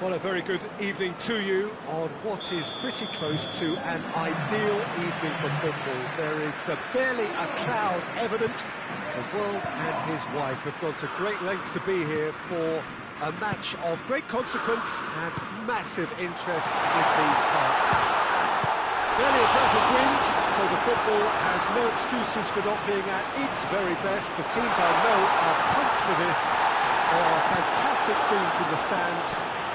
Well, a very good evening to you on what is pretty close to an ideal evening for football. There is barely a cloud evident. The world and his wife have gone to great lengths to be here for a match of great consequence and massive interest in these parts. Barely a breath of wind, so the football has no excuses for not being at its very best. The teams I know are pumped for this. There are fantastic scenes in the stands.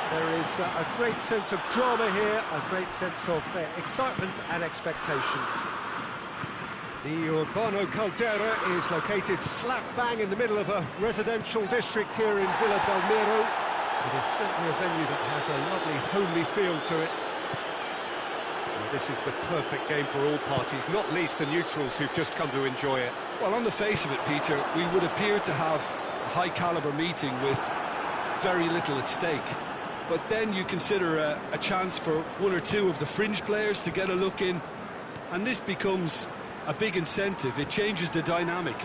There is a great sense of drama here, a great sense of excitement and expectation. The Urbano Caldera is located slap bang in the middle of a residential district here in Villa Belmiro. It is certainly a venue that has a lovely homely feel to it. And this is the perfect game for all parties, not least the neutrals who've just come to enjoy it. Well, on the face of it, Peter, we would appear to have a high-caliber meeting with very little at stake. But then you consider a chance for one or two of the fringe players to get a look in, and this becomes a big incentive. It changes the dynamic.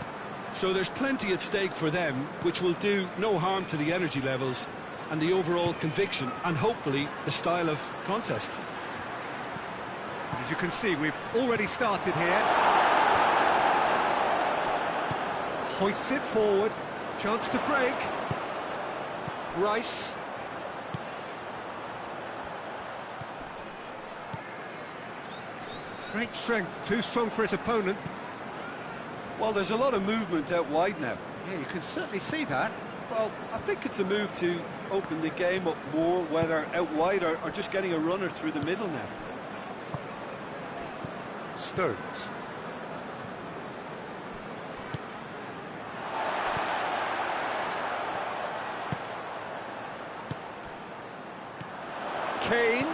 So there's plenty at stake for them, which will do no harm to the energy levels, and the overall conviction, and hopefully the style of contest. As you can see, we've already started here. Hoists it forward, chance to break. Rice. Great strength, too strong for his opponent. Well, there's a lot of movement out wide now. Yeah, you can certainly see that. Well, I think it's a move to open the game up more, whether out wide or just getting a runner through the middle now. Stones. Kane.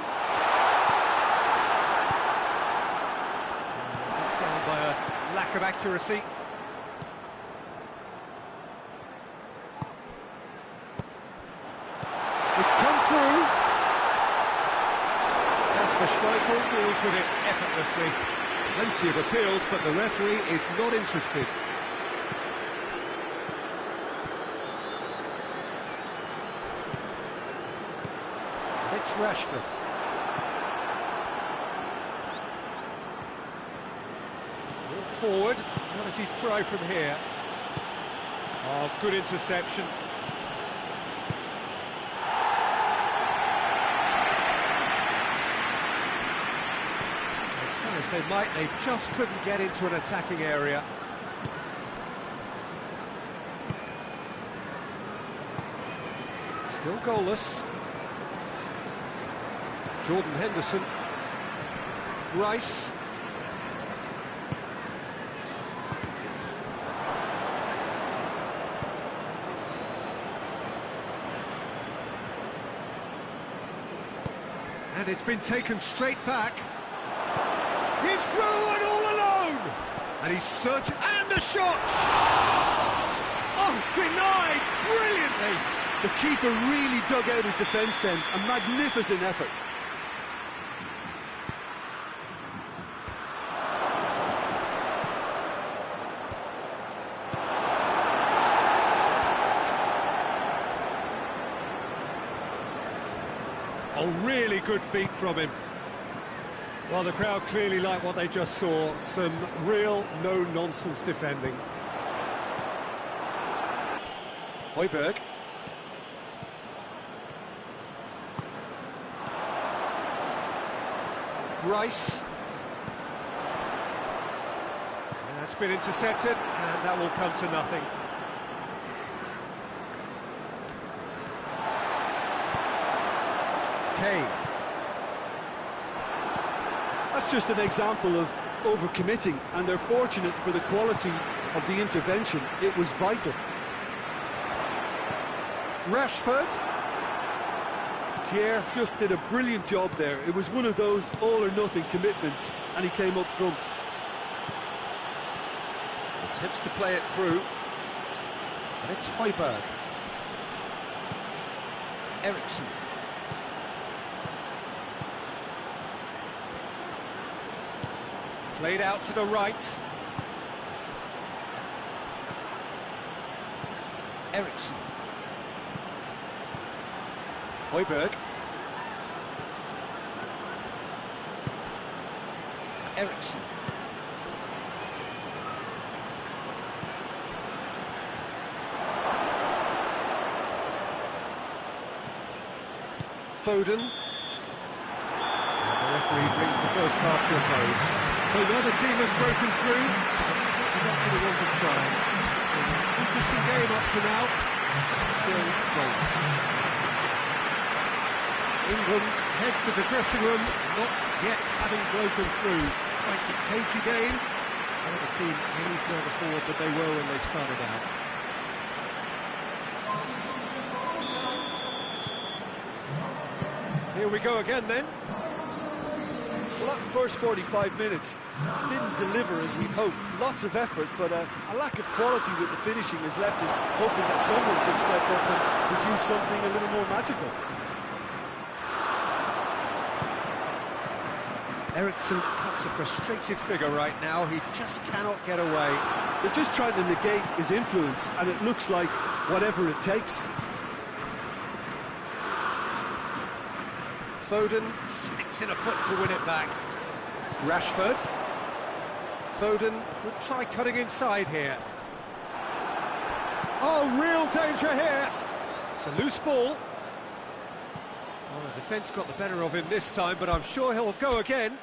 Down by a lack of accuracy. It's come through. Kasper Schmeichel deals with it effortlessly. Plenty of appeals, but the referee is not interested. It's Rashford. Walk forward. What does he try from here? Oh, good interception. As they might, they just couldn't get into an attacking area. Still goalless. Jordan Henderson. Rice. And it's been taken straight back. He's through and all alone! And he's searching, and the shot! Oh, denied brilliantly! The keeper really dug out his defence then, a magnificent effort. Oh, really good feet from him. Well, the crowd clearly like what they just saw. Some real no-nonsense defending. Højbjerg. Rice. And that's been intercepted, and that will come to nothing. Kane. That's just an example of overcommitting, and they're fortunate for the quality of the intervention. It was vital. Rashford. Kier just did a brilliant job there. It was one of those all-or-nothing commitments, and he came up trumps. Attempts to play it through. And it's Højbjerg. Eriksson. Played out to the right. Eriksson. Højbjerg. Eriksson. Foden. And the referee brings the first half to a close. So the other team has broken through. Not going to want to try. Interesting game up to now. Still goals. England head to the dressing room, not yet having broken through. Trying to cage again. Another team is further forward than they were when they started out. Here we go again then. Well, that first 45 minutes didn't deliver as we'd hoped. Lots of effort, but a lack of quality with the finishing has left us hoping that someone could step up and produce something a little more magical. Eriksson cuts a frustrated figure right now. He just cannot get away. They're just trying to negate his influence, and it looks like whatever it takes. Foden sticks in a foot to win it back. Rashford. Foden could try cutting inside here. Oh, real danger here. It's a loose ball. Well, the defence got the better of him this time, but I'm sure he'll go again.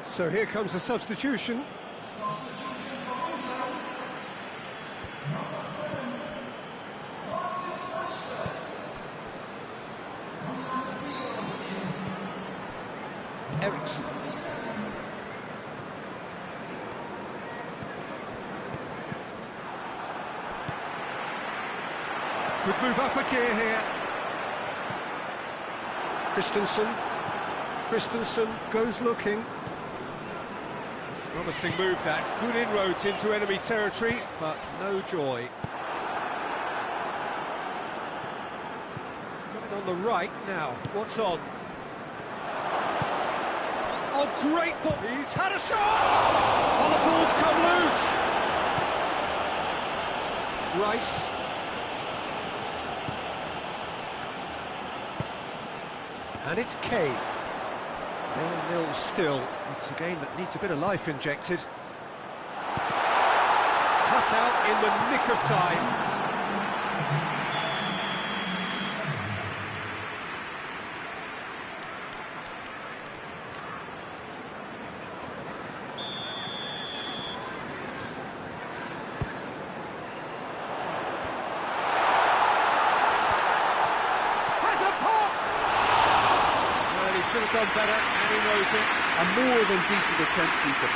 So here comes the substitution. Ericsson. Could move up a gear here. Christensen goes looking. Promising move that. Good inroads into enemy territory, but no joy. He's coming on the right now. What's on? Oh, great ball! He's had a shot! Oh, the ball's come loose! Rice. And it's Kane. 0-0 still. It's a game that needs a bit of life injected. Cut out in the nick of time. Should have done better, and he knows it. A more than decent attempt, Peter.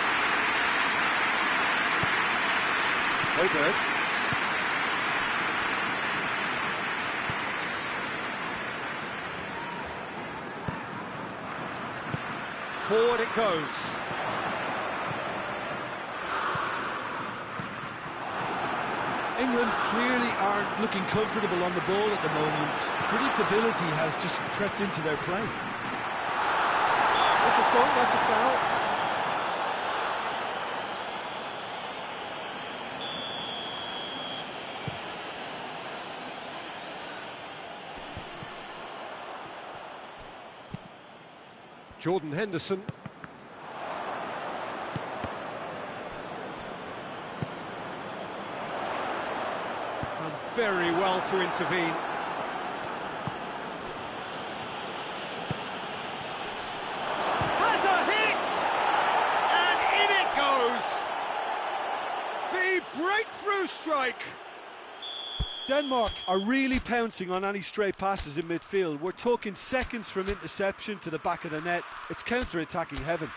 Højbjerg. Forward it goes. England clearly aren't looking comfortable on the ball at the moment. Predictability has just crept into their play. This is gone, that's a foul. Jordan Henderson. Done very well to intervene. Breakthrough strike! Denmark are really pouncing on any stray passes in midfield. We're talking seconds from interception to the back of the net. It's counter-attacking heaven.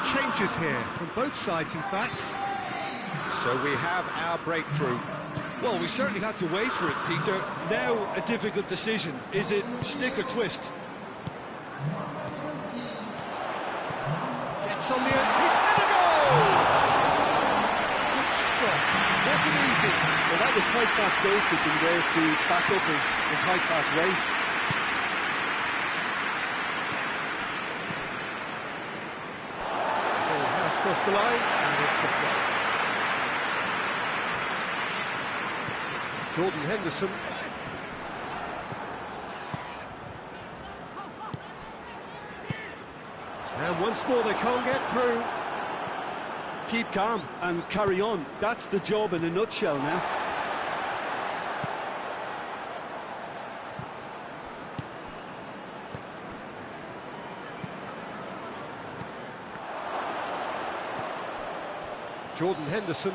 Changes here from both sides, in fact. So we have our breakthrough. Well, we certainly had to wait for it, Peter. Now a difficult decision. Is it stick or twist? Gets on the end. He's had a goal! Good stuff. Wasn't easy. Well, that was high-class goalkeeping there to back up his high-class rage. Across the line, and it's a throw. Jordan Henderson. And once more they can't get through. Keep calm and carry on. That's the job in a nutshell now. Jordan Henderson.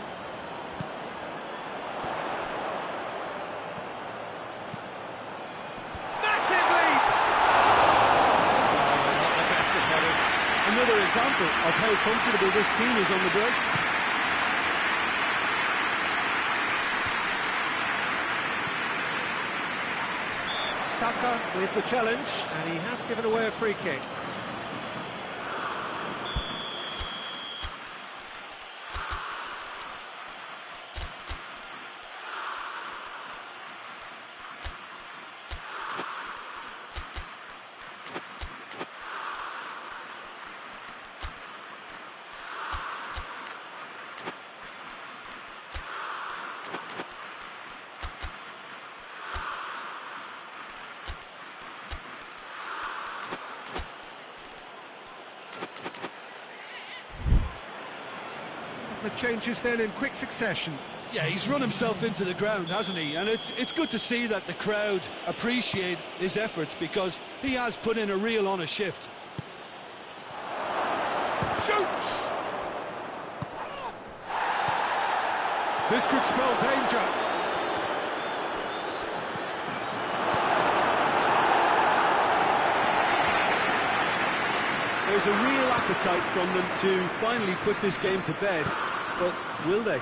Massive lead! Oh, not the best of headers. Another example of how comfortable this team is on the break. Saka with the challenge, and he has given away a free kick. The changes then in quick succession. Yeah, he's run himself into the ground, hasn't he? And it's good to see that the crowd appreciate his efforts, because he has put in a real honest shift. Shoots! This could spell danger. There's a real appetite from them to finally put this game to bed, but will they?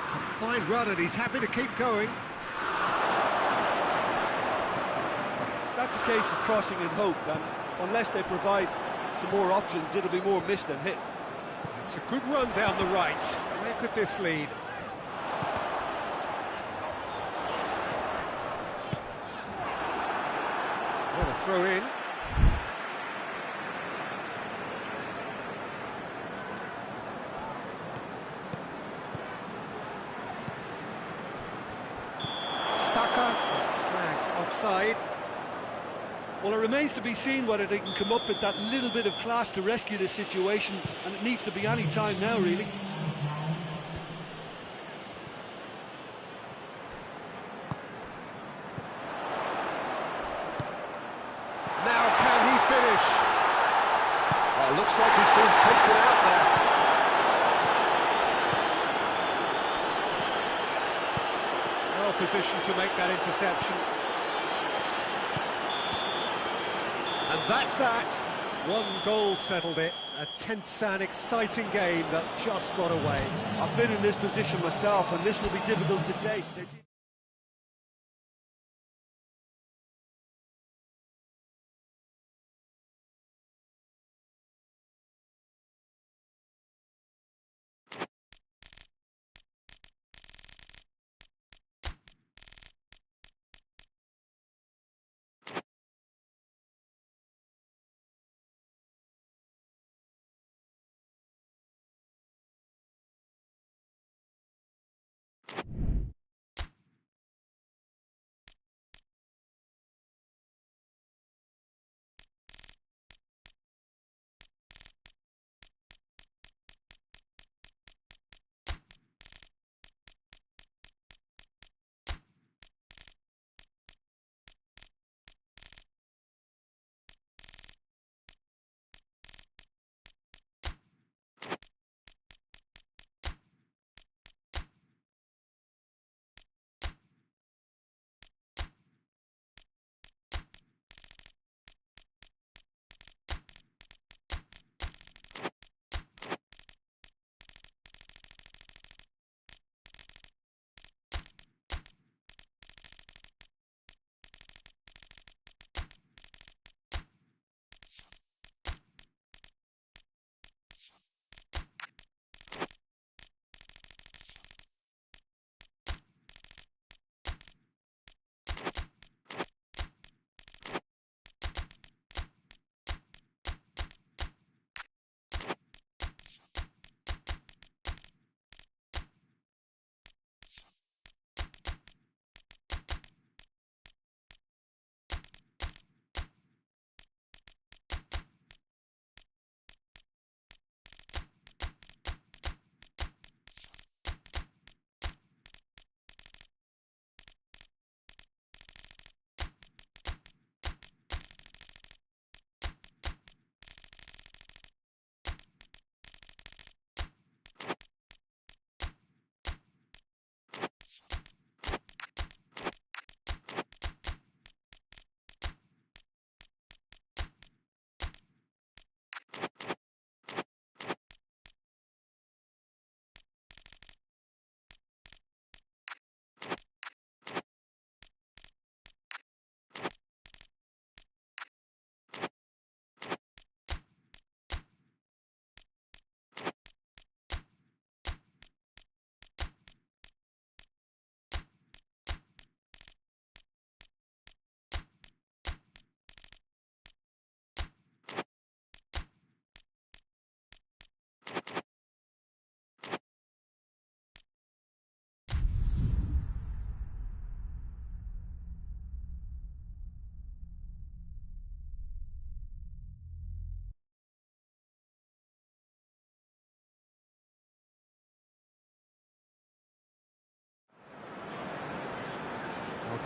It's a fine run and he's happy to keep going. That's a case of crossing in hope, and unless they provide some more options, it'll be more miss than hit. It's a good run down the right. Where could this lead? What a throw in. Saka, it's flagged offside. Well, it remains to be seen whether they can come up with that little bit of class to rescue this situation, and it needs to be any time now, really. Now can he finish? Oh, looks like he's been taken out there. Well positioned to make that interception. And that's that. One goal settled it. A tense and exciting game that just got away. I've been in this position myself, and this will be difficult to take.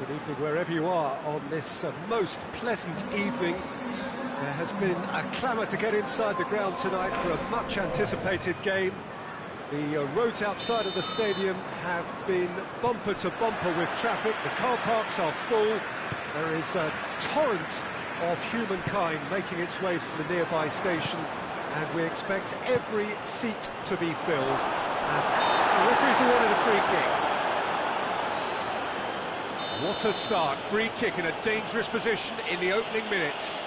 Good evening wherever you are on this most pleasant evening. There has been a clamour to get inside the ground tonight for a much-anticipated game. The roads outside of the stadium have been bumper to bumper with traffic. The car parks are full. There is a torrent of humankind making its way from the nearby station, and we expect every seat to be filled. And the referee's awarded a free kick. What a start, free kick in a dangerous position in the opening minutes.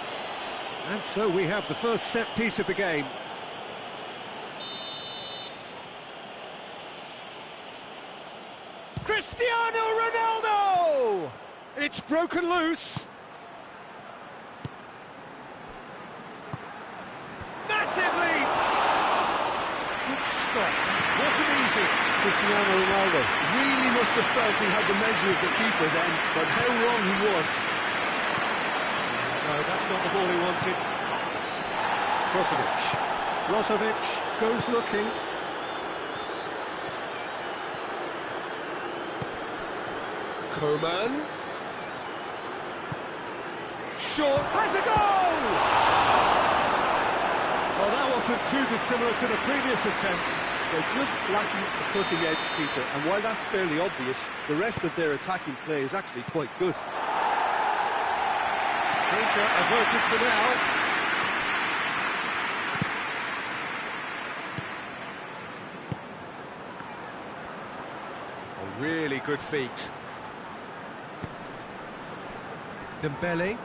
And so we have the first set piece of the game. Cristiano Ronaldo! It's broken loose. Massive leap! Good stop. Wasn't easy. Cristiano Ronaldo really must have felt he had the measure of the keeper then, but how wrong he was. No, that's not the ball he wanted. Brozovic goes looking. Coman. Short, has a goal! Well, that wasn't too dissimilar to the previous attempt. They're just lacking the cutting edge, Peter, and while that's fairly obvious, the rest of their attacking play is actually quite good. Danger averted for now. A really good feat. Dembele.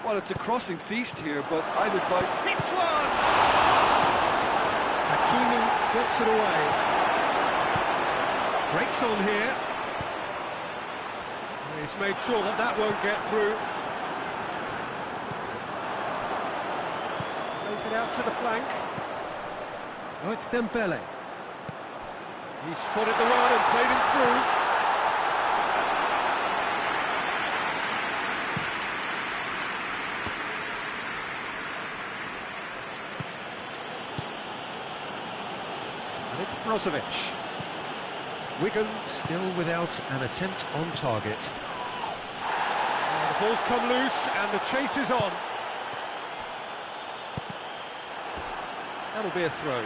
Well, it's a crossing feast here, but I'd advise... Hits one! Hakimi gets it away. Breaks on here. He's made sure that that won't get through. Plays it out to the flank. Oh, it's Dembele. He spotted the run and played him through. It's Brozovic. Wigan still without an attempt on target. And the ball's come loose and the chase is on. That'll be a throw.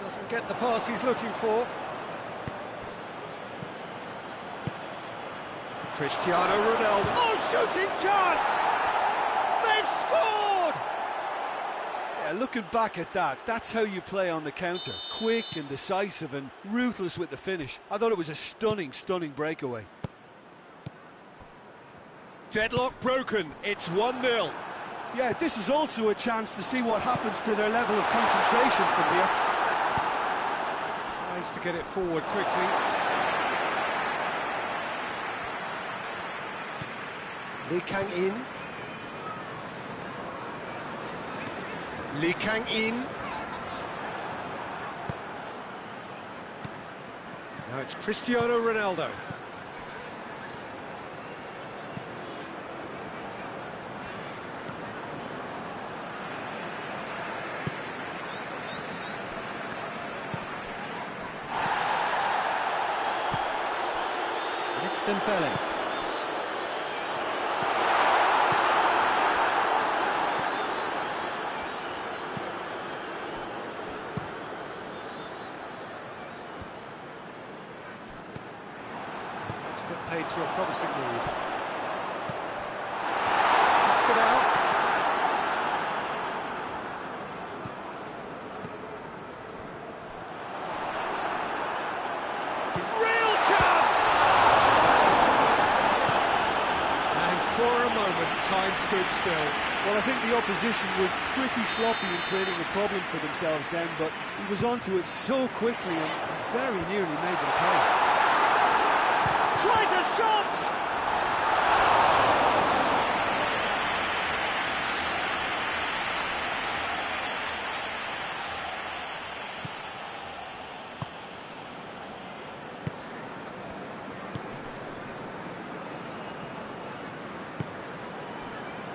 Doesn't get the pass he's looking for. Cristiano Ronaldo. Oh, shooting chance! They've scored! Yeah, looking back at that, that's how you play on the counter. Quick and decisive and ruthless with the finish. I thought it was a stunning, stunning breakaway. Deadlock broken. It's 1-0. Yeah, this is also a chance to see what happens to their level of concentration from here. Tries to get it forward quickly. Lee Kang-in. Lee Kang-in. Now it's Cristiano Ronaldo. And it's Dembele. Paid to a promising move. Cuts it out. Real chance! And for a moment, time stood still. Well, I think the opposition was pretty sloppy in creating a problem for themselves then, but he was onto it so quickly and very nearly made them pay. Tries a shot!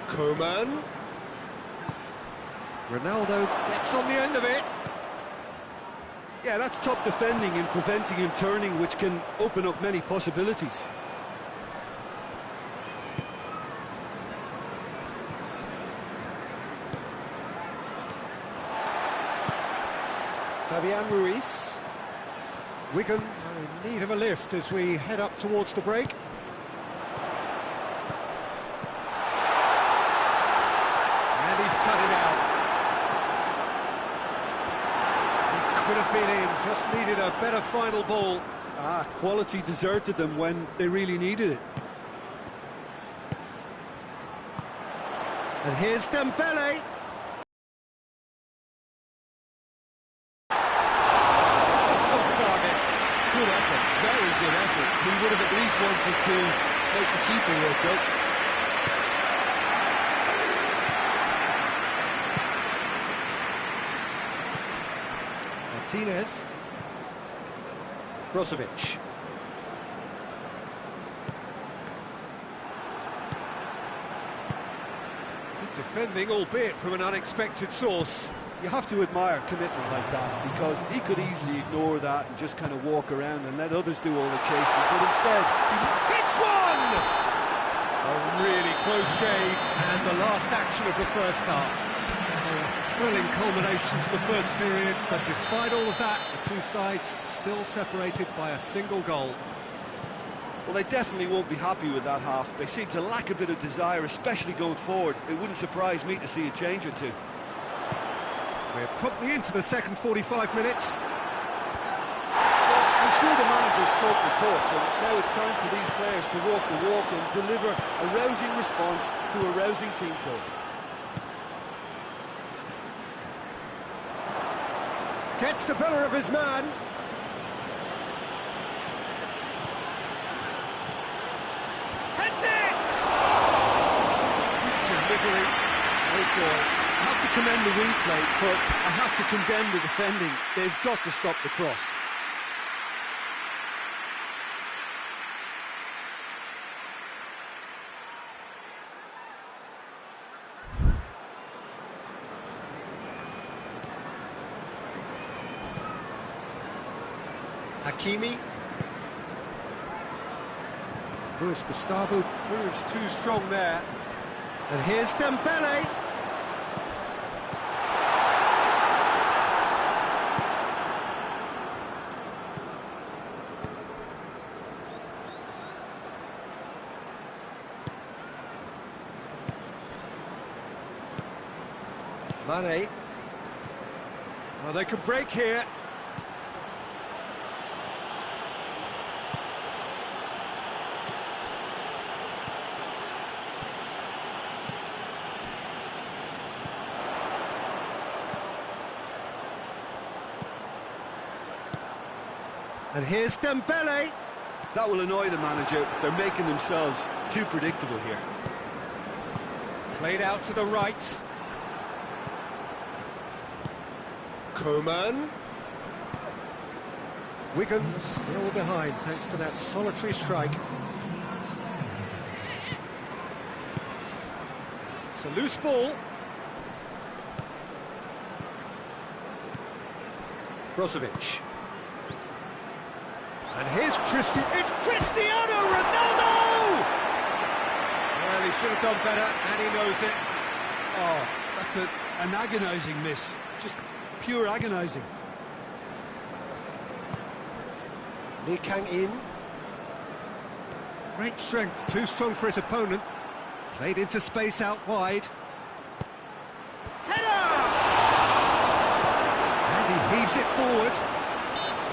Coman. Ronaldo gets on the end of it. Yeah, that's top defending and preventing him turning, which can open up many possibilities. Fabian Ruiz. Wigan are in need of a lift as we head up towards the break. And he's cut it out. He could have been in, just needed a better final ball. Quality deserted them when they really needed it. And here's Dembele. Good effort, very good effort. He would have at least wanted to make the keeper work out. Martinez. Brozovic. Good defending, albeit from an unexpected source. You have to admire commitment like that, because he could easily ignore that and just kind of walk around and let others do all the chasing, but instead he hits one! A really close shave, and the last action of the first half. Thrilling culmination to the first period, but despite all of that, the two sides still separated by a single goal. Well, they definitely won't be happy with that half. They seem to lack a bit of desire, especially going forward. It wouldn't surprise me to see a change or two. We're promptly into the second 45 minutes. Well, I'm sure the managers talk the talk, and now it's time for these players to walk the walk and deliver a rousing response to a rousing team talk. Gets the better of his man. Heads it! Delivery. Oh boy. I have to commend the wing play, but I have to condemn the defending. They've got to stop the cross. Hakimi. Luis Gustavo proves too strong there. And here's Dembele. Mane. Well, they could break here. And here's Dembele. That will annoy the manager. They're making themselves too predictable here. Played out to the right. Coman. Wigan still behind thanks to that solitary strike. It's a loose ball. Brozovic. And here's it's Cristiano Ronaldo! Well, he should have done better, and he knows it. Oh, that's an agonising miss. Just pure agonising. Lee Kang-in. Great strength, too strong for his opponent. Played into space out wide. Header! And he heaves it forward.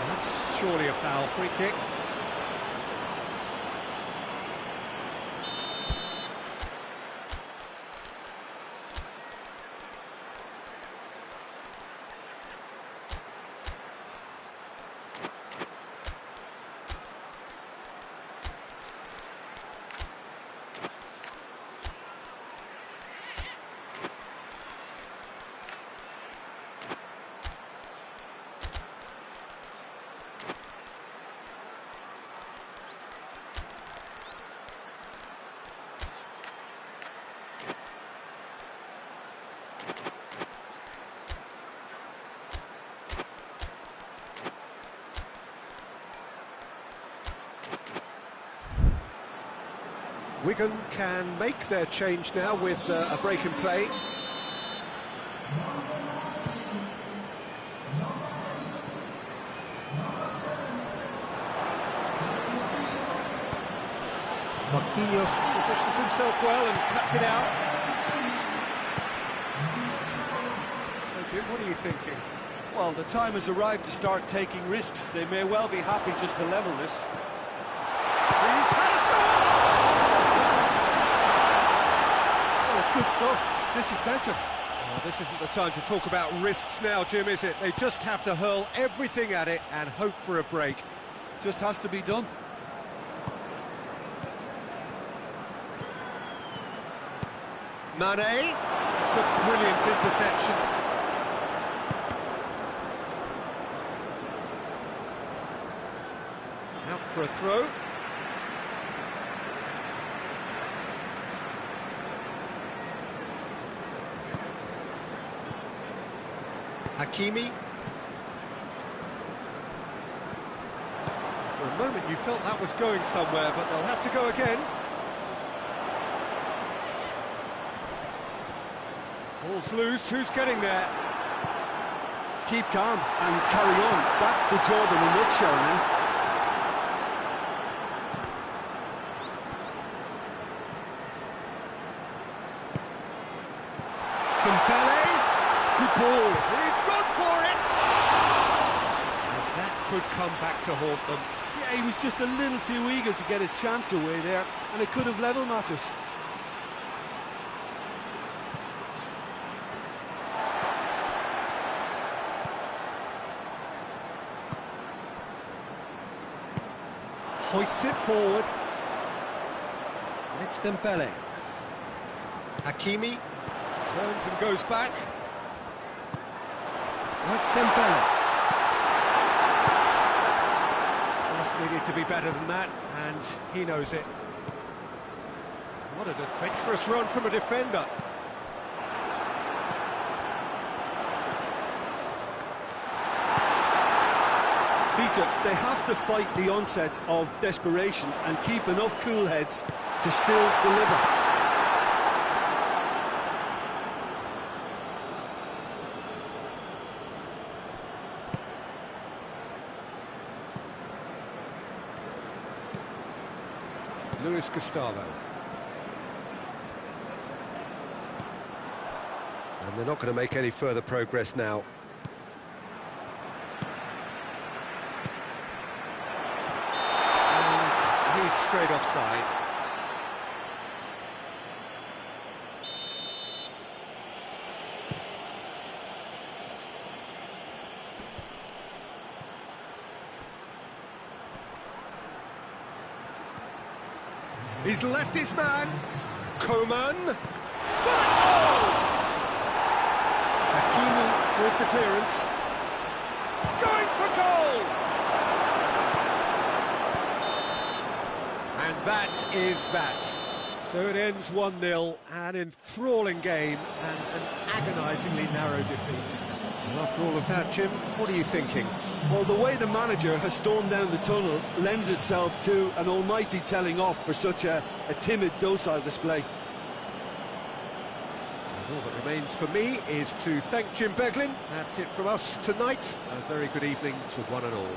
That's surely a foul, free kick. Wigan can make their change now with a break in play. Marquinhos positions himself well and cuts it out. So, Jim, what are you thinking? Well, the time has arrived to start taking risks. They may well be happy just to level this. He's had a shot! Well, it's good stuff. This is better. Well, this isn't the time to talk about risks now, Jim, is it? They just have to hurl everything at it and hope for a break. Just has to be done. Mane, it's a brilliant interception. Out for a throw. Hakimi. For a moment you felt that was going somewhere, but they'll have to go again. Ball's loose, who's getting there? Keep calm and carry on. That's the job in a nutshell now. Dembele, good ball. He's gone for it. And that could come back to haunt them. Yeah, he was just a little too eager to get his chance away there, and it could have level matters. Hoists it forward. And it's Dembele. Hakimi turns and goes back. That's Dembele. Just needed to be better than that, and he knows it. What an adventurous run from a defender. Peter, they have to fight the onset of desperation and keep enough cool heads to still deliver. Luis Gustavo. And they're not going to make any further progress now. And he's straight offside. He's left his man. Coman. Shot! Oh! Hakimi with the clearance. Going for goal! And that is that. So it ends 1-0, an enthralling game and an agonisingly narrow defeat. And after all of that, Jim, what are you thinking? Well, the way the manager has stormed down the tunnel lends itself to an almighty telling off for such a timid, docile display. And all that remains for me is to thank Jim Beglin. That's it from us tonight. A very good evening to one and all.